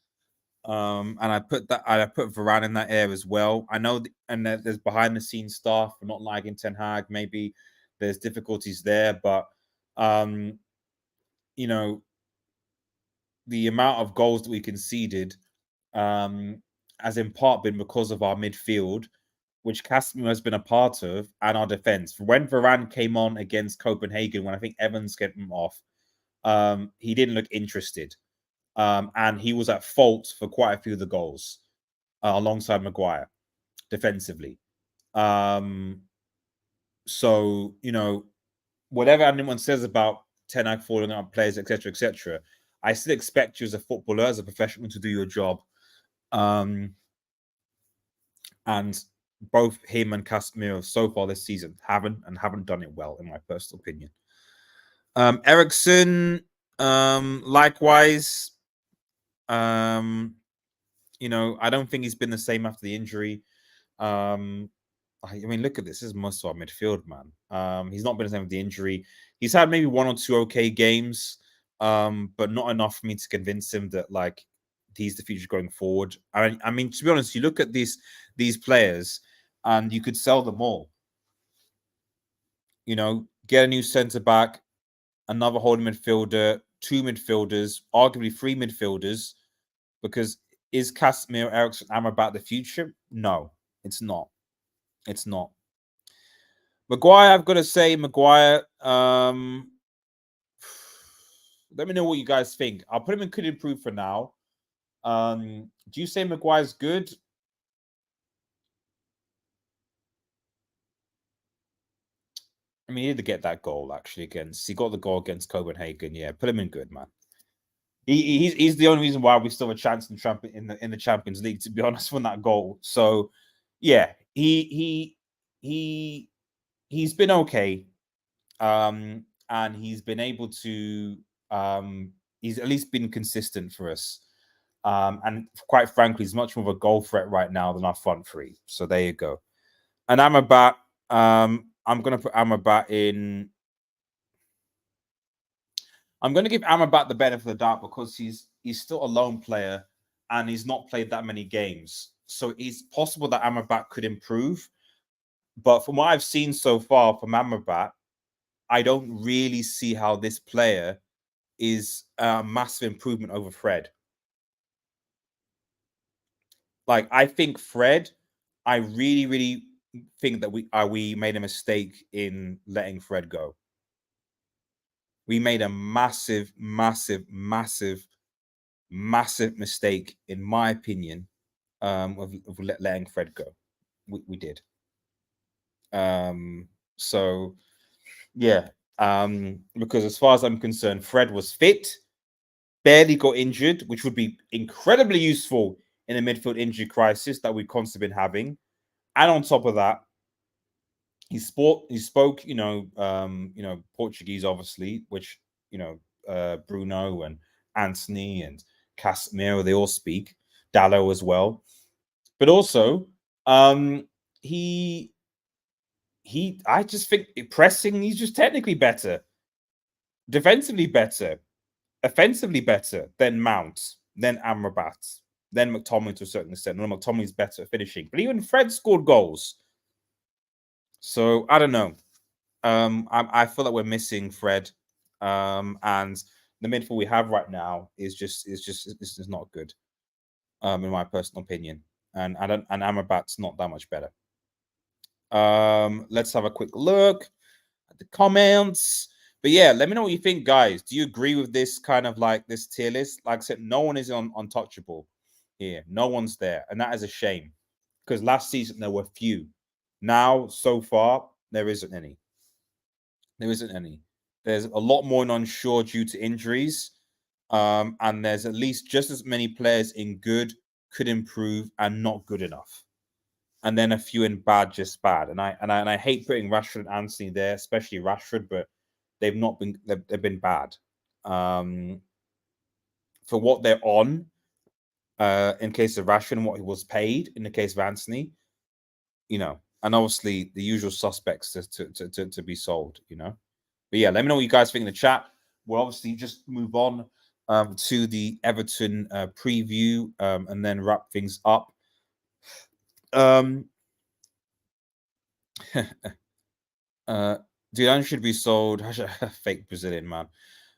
And I put Varane in that air as well. I know, and there's behind the scenes stuff. We're not liking Ten Hag. Maybe there's difficulties there, but the amount of goals that we conceded has in part been because of our midfield, which Casemiro has been a part of, and our defense. When Varane came on against Copenhagen, when I think Evans kept him off, he didn't look interested. And he was at fault for quite a few of the goals alongside Maguire defensively. So, whatever anyone says about Ten Hag falling out players, etc., I still expect you as a footballer, as a professional, to do your job. And both him and Casemiro so far this season haven't done it well, in my personal opinion. Eriksen, likewise. I don't think he's been the same after the injury. I mean, look at this. This is most of our midfield, man. He's not been the same with the injury. He's had maybe 1 or 2 okay games, but not enough for me to convince him that he's the future going forward. I mean, to be honest, you look at these players, and you could sell them all. Get a new centre back, another holding midfielder, 2 midfielders, arguably 3 midfielders. Because is Casemiro, Eriksen, Amrabat the future? No, it's not. It's not. Maguire, I've got to say, Maguire. Let me know what you guys think. I'll put him in could improve for now. Do you say Maguire's good? I mean, he had to get that goal actually against. He got the goal against Copenhagen. Yeah, put him in good, man. He's the only reason why we still have a chance in the Champions League, to be honest, from that goal. So, yeah, he's been okay, and he's been able to he's at least been consistent for us. And quite frankly, he's much more of a goal threat right now than our front three. So there you go. And Amrabat, I'm going to put Amrabat in. I'm going to give Amrabat the benefit of the doubt because he's still a lone player and he's not played that many games. So it's possible that Amrabat could improve. But from what I've seen so far from Amrabat, I don't really see how this player is a massive improvement over Fred. I think Fred, I really, really think that we made a mistake in letting Fred go. We made a massive, massive, massive, massive mistake, in my opinion, of letting Fred go. We did. So, yeah. Because as far as I'm concerned, Fred was fit, barely got injured, which would be incredibly useful in a midfield injury crisis that we've constantly been having. And on top of that, he spoke, Portuguese, obviously, which, Bruno and Anthony and Casemiro. They all speak. Dallo as well. But also, I just think pressing, he's just technically better, defensively better, offensively better than Mount, then Amrabat, then McTominay to a certain extent. No, McTominay's better at finishing, but even Fred scored goals. So I don't know. I feel like we're missing Fred, and the midfield we have right now is just this is not good, in my personal opinion. And Amrabat's not that much better. Let's have a quick look at the comments. But yeah, let me know what you think, guys. Do you agree with this kind of like this tier list? Like I said, no one is untouchable here. No one's there, and that is a shame because last season there were few. Now, so far, there isn't any. There isn't any. There's a lot more unsure due to injuries, and there's at least just as many players in good, could improve, and not good enough. And then a few in bad, just bad. And I hate putting Rashford and Anthony there, especially Rashford, but they've not been they've been bad. For what they're on, in case of Rashford and what he was paid, in the case of Anthony, you know, and obviously the usual suspects to be sold, you know. But yeah, let me know what you guys think in the chat. We'll obviously just move on to the Everton preview and then wrap things up. Dion should be sold. Fake Brazilian man.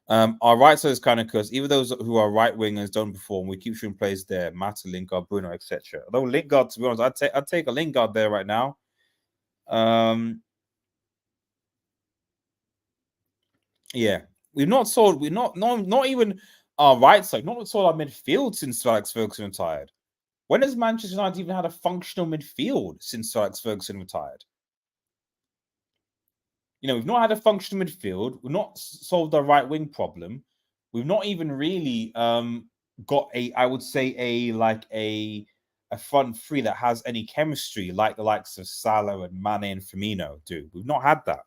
Our right side is kind of cursed. Even those who are right wingers don't perform. We keep showing plays there. Mata, Lingard, Bruno, etc. Although Lingard, to be honest, I'd take a Lingard there right now. Yeah, we've not sold. We're not even our right side. Not sold our midfield since Alex Ferguson retired. When has Manchester United even had a functional midfield since Alex Ferguson retired? You know, we've not had a functional midfield. We've not solved our right wing problem. We've not even really got I would say a front three that has any chemistry like the likes of Salah and Mane and Firmino do. We've not had that.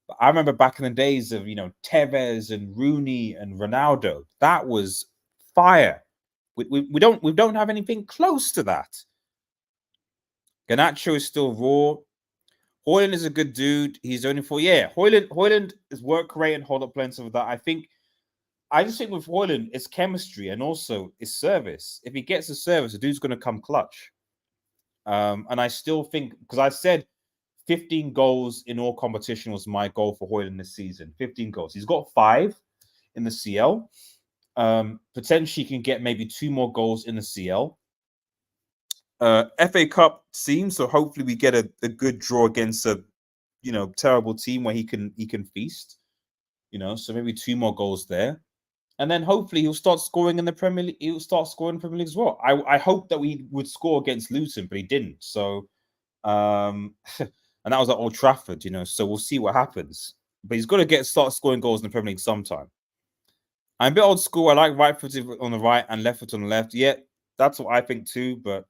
But I remember back in the days of, you know, Tevez and Rooney and Ronaldo. That was fire. We don't have anything close to that. Garnacho is still raw. Højlund is a good dude. He's only Højlund is work rate and hold up plenty of that. I just think with Højlund, it's chemistry and also it's service. If he gets the service, the dude's going to come clutch. And I still think, because I said 15 goals in all competition was my goal for Højlund this season. 15 goals. He's got 5 in the CL. Potentially can get maybe 2 more goals in the CL. FA Cup seems, so hopefully we get a good draw against a, you know, terrible team where he can feast, you know, so maybe 2 more goals there. And then hopefully he'll start scoring in the Premier League. He'll start scoring in the Premier League as well. I hope that we would score against Luton, but he didn't. So, and that was at Old Trafford, you know, so we'll see what happens. But he's got to start scoring goals in the Premier League sometime. I'm a bit old school. I like right-footed on the right and left foot on the left. Yeah, that's what I think too, but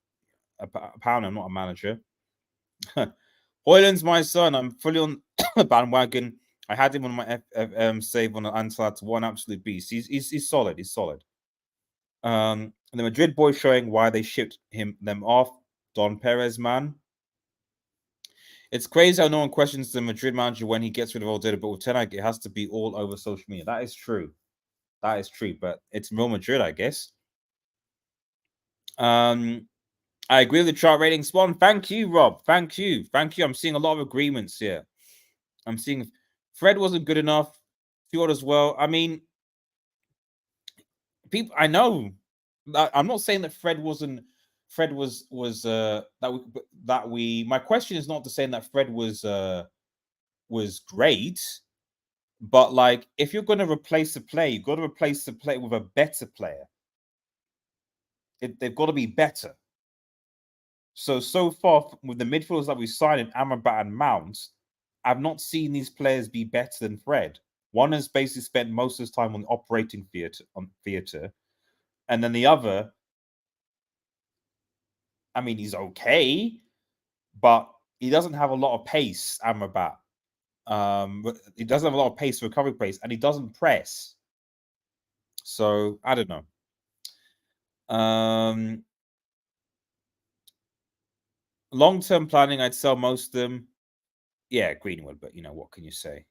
apparently I'm not a manager. Højlund's my son. I'm fully on the bandwagon. I had him on my save on the Ancelotti, one absolute beast. He's solid. He's solid. The Madrid boys showing why they shipped them off. Don Perez, man. It's crazy how no one questions the Madrid manager when he gets rid of all data, but with Ten Hag, it has to be all over social media. That is true. That is true, but it's Real Madrid, I guess. I agree with the chart rating spawn. Thank you, Rob. Thank you. I'm seeing a lot of agreements here. I'm seeing Fred wasn't good enough. Fjord as well. I mean, people. I know. I'm not saying that Fred wasn't. Fred was that we. My question is not to saying that Fred was great, but like if you're going to replace a player, you've got to replace the player with a better player. They've got to be better. So far with the midfielders that we signed in Amrabat and Mount, I've not seen these players be better than Fred. One has basically spent most of his time on the operating theatre, and then the other, I mean, he's okay, but he doesn't have a lot of pace, Amrabat. He doesn't have a lot of pace, recovery pace, and he doesn't press. So I don't know. Long-term planning, I'd sell most of them. Yeah, Greenwood, but what can you say?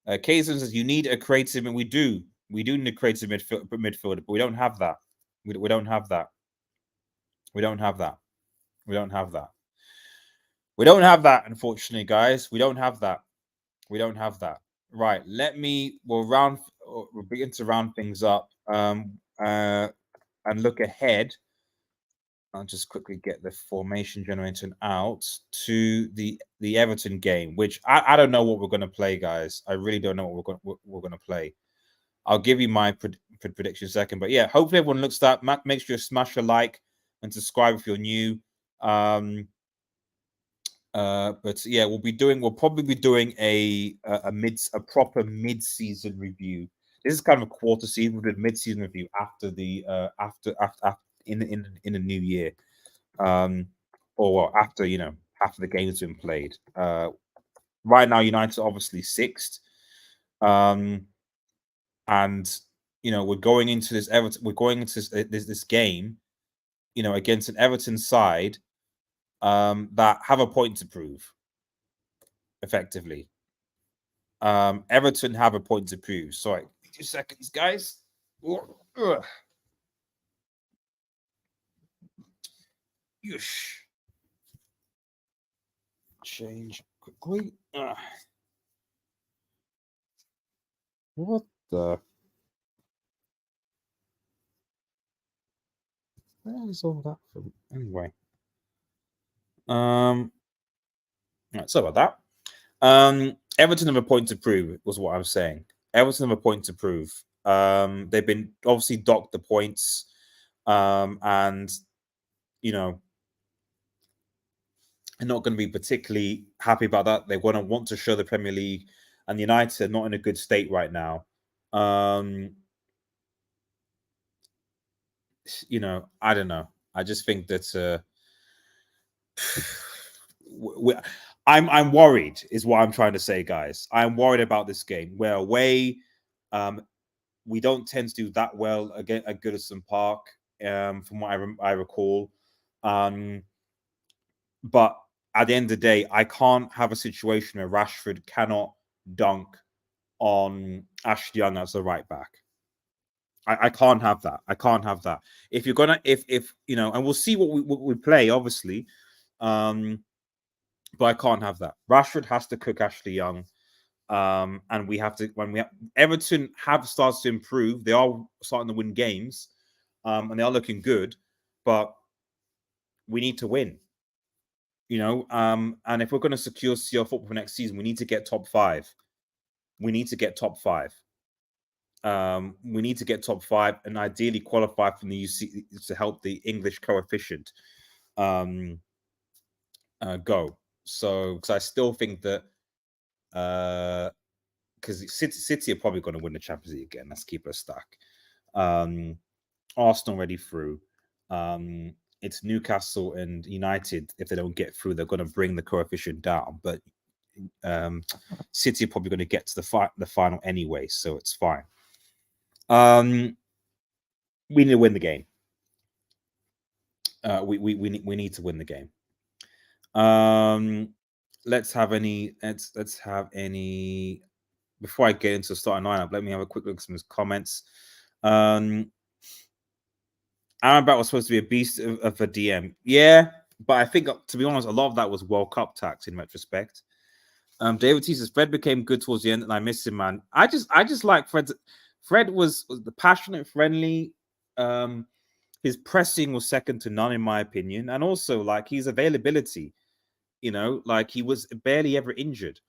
Kaysen says you need a creative, and we do need a creative midfielder, but we don't have that. We don't have that. We don't have that. We don't have that. We don't have that, unfortunately, guys. We don't have that. We don't have that. Right. We'll begin to round things up. And look ahead. I'll just quickly get the formation generator out to the Everton game, which I don't know what we're going to play, guys. I really don't know what we're going to play. I'll give you my prediction in a second, but yeah, hopefully everyone looks that. Make sure you smash a like and subscribe if you're new. But yeah, we'll probably be doing a proper mid-season review. This is kind of a quarter season. We'll do a mid-season review after the after in the new year, or after after the game's been played. Right now, United are obviously sixth, and we're going into this Everton. We're going into this game, against an Everton side that have a point to prove. Effectively, Everton have a point to prove. Sorry, 2 seconds, guys. Ugh. Yush. Change quickly. What the? Where is all that from? Anyway. Right, sorry about that. Everton have a point to prove, was what I was saying. Everton have a point to prove. They've been obviously docked the points. And are not going to be particularly happy about that. They're going to want to show the Premier League, and United are not in a good state right now. I don't know. I just think that I'm worried, is what I'm trying to say, guys. I'm worried about this game. We're away. We don't tend to do that well at Goodison Park, from what I recall. But at the end of the day, I can't have a situation where Rashford cannot dunk on Ashley Young as a right back. I can't have that. I can't have that. If you're gonna, if and we'll see what we play, obviously. But I can't have that. Rashford has to cook Ashley Young. And we have to, Everton have started to improve. They are starting to win games, and they are looking good, but we need to win. And if we're going to secure CL football for next season, we need to get top 5. We need to get top 5. We need to get top 5 and ideally qualify from the UC to help the English coefficient go. So, because I still think that because City are probably going to win the Champions League again. Let's keep it a stack. Arsenal already through. It's Newcastle and United. If they don't get through, they're going to bring the coefficient down. But City are probably going to get to the final anyway, so it's fine. We need to win the game. We need to win the game. Let's have any. Before I get into the starting lineup, let me have a quick look at some comments. Amrabat was supposed to be a beast of a DM. Yeah, but I think, to be honest, a lot of that was World Cup tax in retrospect. David T says Fred became good towards the end, and I miss him, man. I just like Fred. Fred was the passionate, friendly. His pressing was second to none, in my opinion, and also like his availability. Like he was barely ever injured.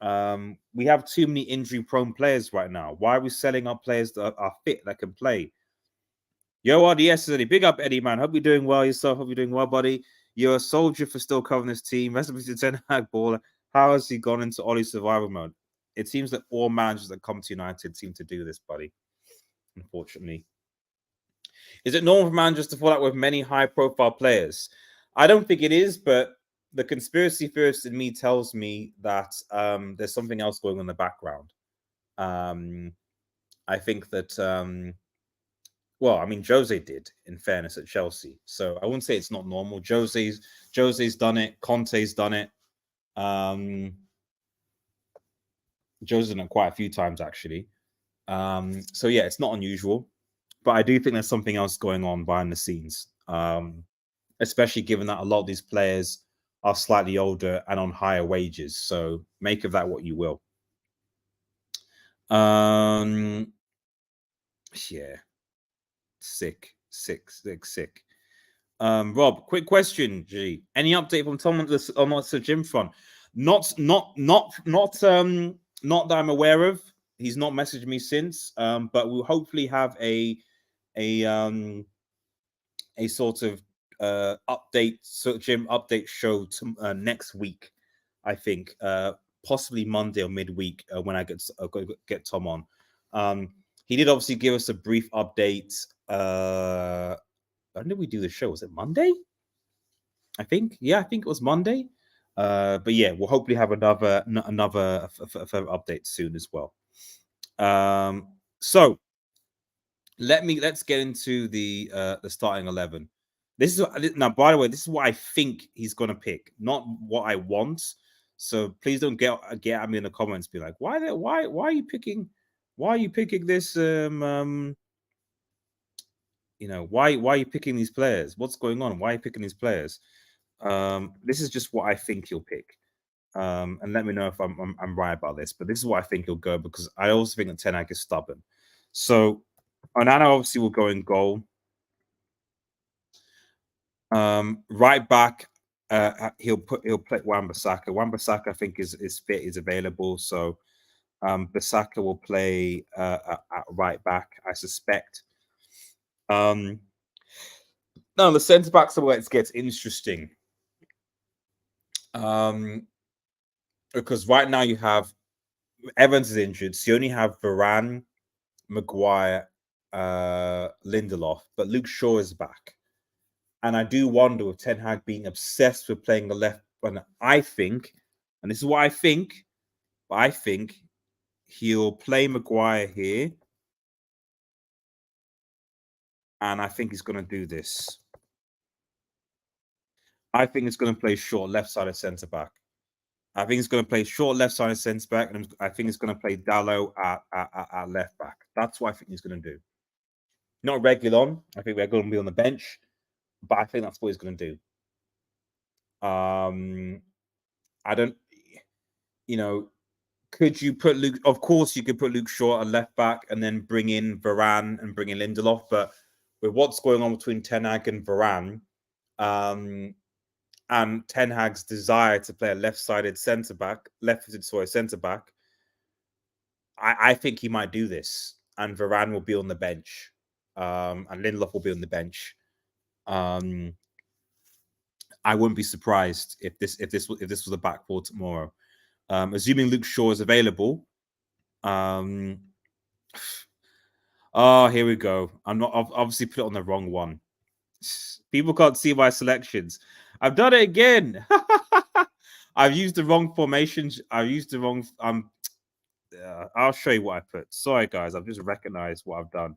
We have too many injury-prone players right now. Why are we selling our players that are fit, that can play? Yo, RDS, Eddie. Big up, Eddie, man. Hope you're doing well yourself. Hope you're doing well, buddy. You're a soldier for still covering this team. Rest of us, Ten Hag baller. How has he gone into Ollie's survival mode? It seems that all managers that come to United seem to do this, buddy. Unfortunately. Is it normal for managers to fall out with many high-profile players? I don't think it is, but the conspiracy theorist in me tells me that there's something else going on in the background. I think that well, I mean, Jose did, in fairness, at Chelsea. So I wouldn't say it's not normal. Jose's done it. Conte's done it. Jose's done it quite a few times, actually. So yeah, it's not unusual. But I do think there's something else going on behind the scenes, especially given that a lot of these players are slightly older and on higher wages. So make of that what you will. Yeah. Sick. Rob, quick question, G. Any update from Tom on the gym front? Not that I'm aware of. He's not messaged me since. But we'll hopefully have a sort of gym update show next week. I think possibly Monday or midweek when I get Tom on. He did obviously give us a brief update. When did we do the show? Was it Monday? I think. Yeah, I think it was Monday. But yeah, we'll hopefully have another update soon as well. So let's get into the starting 11. This is now, by the way, this is what I think he's gonna pick, not what I want. So please don't get at me in the comments. Be like, why are you picking? Why are you picking this? Why are you picking these players? What's going on? Why are you picking these players? This is just what I think he'll pick. And let me know if I'm right about this. But this is what I think he'll go, because I also think that Ten Hag is stubborn. So Onana obviously will go in goal. Right back, he'll play Wan-Bissaka. Wan-Bissaka, I think, is fit, is available. So Bissaka will play at right back, I suspect. Now the centre backs are where it gets interesting. Because right now you have Evans is injured, so you only have Varane, Maguire, Lindelof, but Luke Shaw is back. And I do wonder, with Ten Hag being obsessed with playing the left, and I think, and this is what I think, but I think he'll play Maguire here. And I think he's going to do this. I think he's going to play short left side of centre back. I think he's going to play short left side of centre back, and I think he's going to play Dalot at left back. That's what I think he's going to do. Not Reguilon. I think we're going to be on the bench, but I think that's what he's going to do. I don't, could you put Luke? Of course, you could put Luke Shaw at left back and then bring in Varane and bring in Lindelof. But with what's going on between Ten Hag and Varane, and Ten Hag's desire to play a left-footed centre back, I think he might do this, and Varane will be on the bench, and Lindelof will be on the bench. I wouldn't be surprised if this was a back four tomorrow. Assuming Luke Shaw is available. Oh, here we go. I've obviously put it on the wrong one. People can't see my selections. I've done it again. I've used the wrong formations. I've used the wrong. I'll show you what I put. Sorry, guys. I've just recognized what I've done.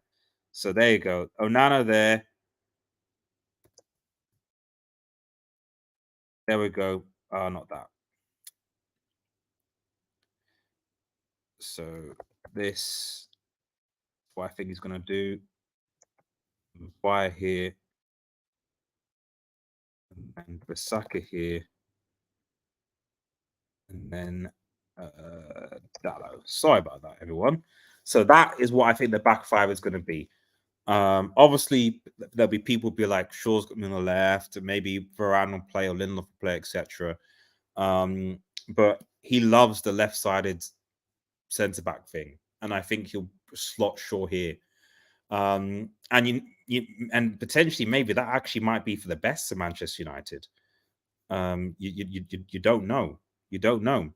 So there you go. Onana there. There we go. Not that. So this, what I think he's going to do. Maguire here. And Bissaka here. And then Dalot. Sorry about that, everyone. So that is what I think the back five is going to be. Obviously, there'll be people be like, Shaw's got me on the left, maybe Varane will play or Lindelof will play, etc. But he loves the left-sided centre back thing, and I think he'll slot Shaw here. And and potentially maybe that actually might be for the best of Manchester United. You don't know. You don't know.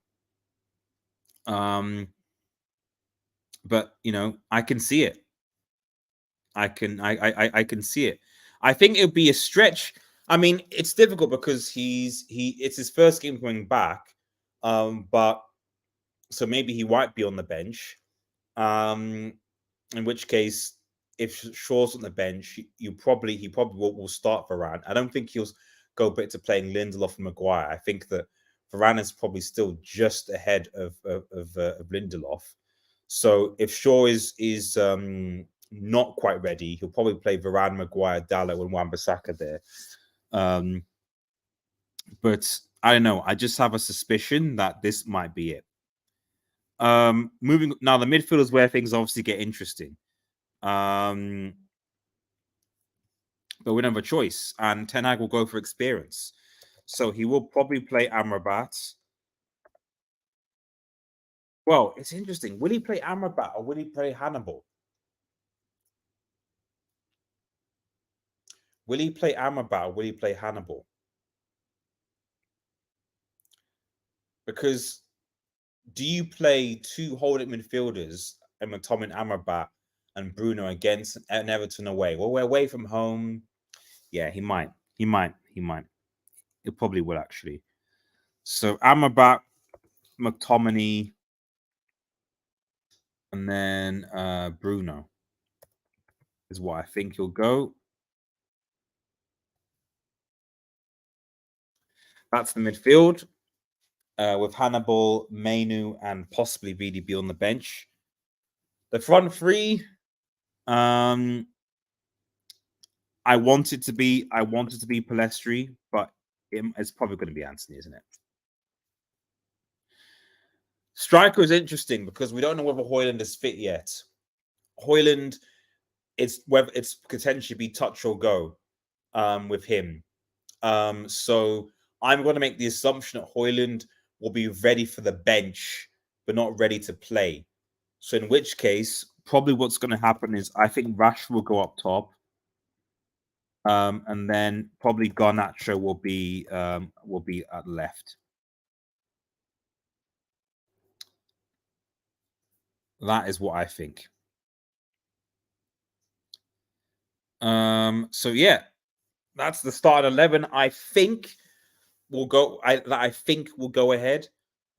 But I can see it. I can see it. I think it'll be a stretch. I mean, it's difficult because it's his first game coming back. But so maybe he might be on the bench. And In which case, if Shaw's on the bench, he probably will start Varane. I don't think he'll go back to playing Lindelof and Maguire. I think that Varane is probably still just ahead of Lindelof. So if Shaw is not quite ready, he'll probably play Varane, Maguire, Dalot, and Wan-Bissaka there. But I don't know. I just have a suspicion that this might be it. Moving now, the midfield is where things obviously get interesting. But we don't have a choice, and Ten Hag will go for experience. So he will probably play Amrabat. Well, it's interesting. Will he play Amrabat or will he play Hannibal? Will he play Amrabat or will he play Hannibal? Because do you play two holding midfielders, McTominay, Amrabat, and Bruno against Everton away? Well, we're away from home. Yeah, he might. He probably will, actually. So Amrabat, McTominay, and then Bruno is what I think he'll go. That's the midfield. With Hannibal, Mainu, and possibly VDB on the bench. The front three, I wanted to be Pellistri, but it's probably going to be Anthony, isn't it? Striker is interesting because we don't know whether Højlund is fit yet. Højlund, it's potentially be touch or go with him. So I'm going to make the assumption that Højlund will be ready for the bench, but not ready to play. So in which case, probably what's going to happen is I think Rashford will go up top. And then probably Garnacho will be at left. That is what I think. So yeah, that's the start 11. I think we'll go. I think we'll go ahead.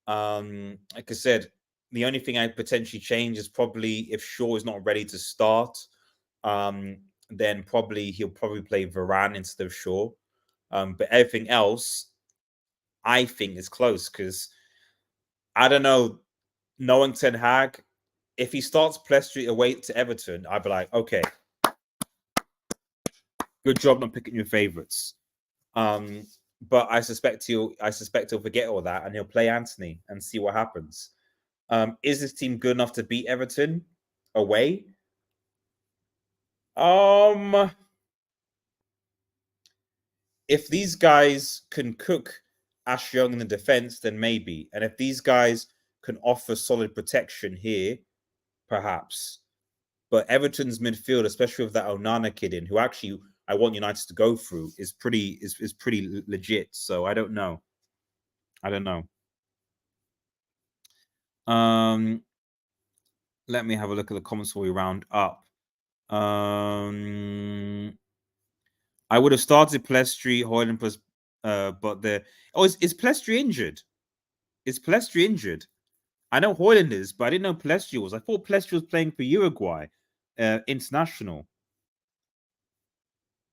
Like I said, the only thing I potentially change is probably if Shaw is not ready to start. Then he'll probably play Varane instead of Shaw. But everything else, I think is close because I don't know. Knowing Ten Hag, if he starts Pellistri away to Everton, I'd be like, okay, good job not picking your favorites. But I suspect he'll forget all that and he'll play Anthony and see what happens. Is this team good enough to beat Everton away? If these guys can cook Ash Young in the defense, then maybe. And if these guys can offer solid protection here, perhaps. But Everton's midfield, especially with that Onana kid in, who actually I want United to go through, is pretty legit. So I don't know. Let me have a look at the comments before we round up. I would have started Pellistri, Højlund plus, but is Pellistri injured? Is Pellistri injured? I know Højlund is, but I didn't know Pellistri was. I thought Pellistri was playing for Uruguay international.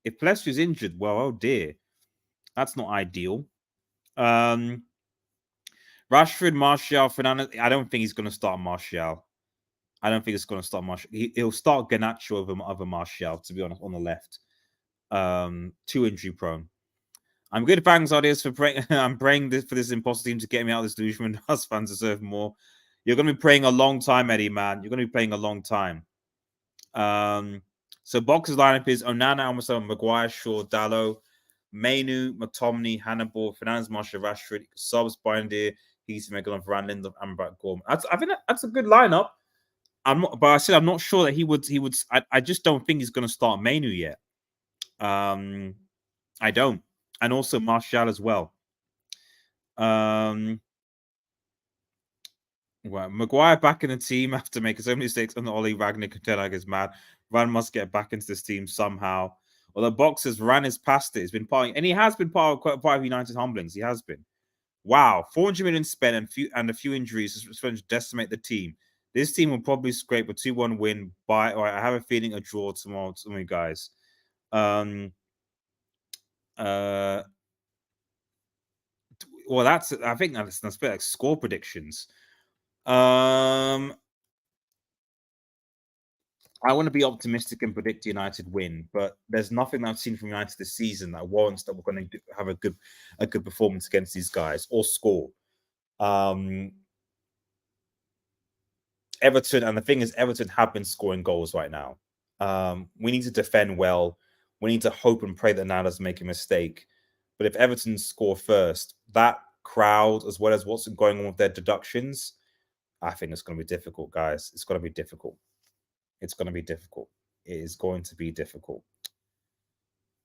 If Pellistri is injured, well, oh dear, that's not ideal. Rashford, Martial, Fernandes. I don't think he's going to start Martial. I don't think it's going to start Martial. He'll start Garnacho over Martial, to be honest, on the left. Too injury prone. I'm good. Thanks, ideas for praying. I'm praying for this imposter team to get me out of this delusion. Us fans deserve more. You're going to be praying a long time, Eddie, man. You're going to be playing a long time. So Box's lineup is Onana, Almost, Maguire, Shaw, Dalot, Mainu, McTominay, Hannibal, Fernandes, Martial, Rashford, subs, Binder, Heath, Megalon, Varane, Lindelof, Amrabat, Gorman. I think that's a good lineup. I'm not sure that he would. I just don't think he's going to start Mainu yet. I don't, and also Martial as well. Well, Maguire back in the team after making so many mistakes on the Oli Ragnick and Ten Hag is mad. Varane must get back into this team somehow. Although Box says Varane is past it. He's been and he has been part of United's humblings. He has been. Wow, 400 million spent and a few injuries has decimate the team. This team will probably scrape a 2-1 win by, or I have a feeling a draw tomorrow, guys. Well, I think that's like score predictions. I want to be optimistic and predict United win, but there's nothing I've seen from United this season that warrants that we're going to have a good performance against these guys or score. Everton, and the thing is, Everton have been scoring goals right now. We need to defend well. We need to hope and pray that now doesn't make a mistake. But if Everton score first, that crowd, as well as what's going on with their deductions, I think it's going to be difficult, guys. It's going to be difficult. It's going to be difficult. It is going to be difficult.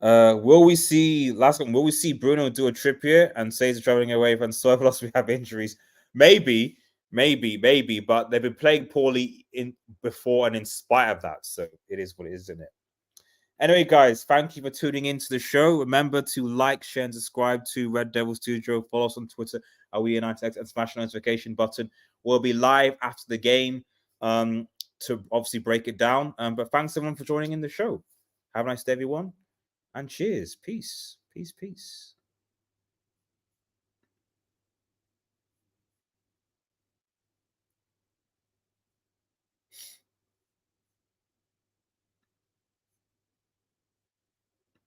Will we see Will we see Bruno do a trip here and say he's traveling away from surplus? We have injuries. Maybe, but they've been playing poorly before and in spite of that. So it is what it is, isn't it? Anyway, guys, thank you for tuning into the show. Remember to like, share, and subscribe to Red Devil Studio. Follow us on Twitter at WeUnitedX and smash the notification button. We'll be live after the game to obviously break it down. But thanks everyone for joining in the show. Have a nice day, everyone. And cheers. Peace. Peace. Peace.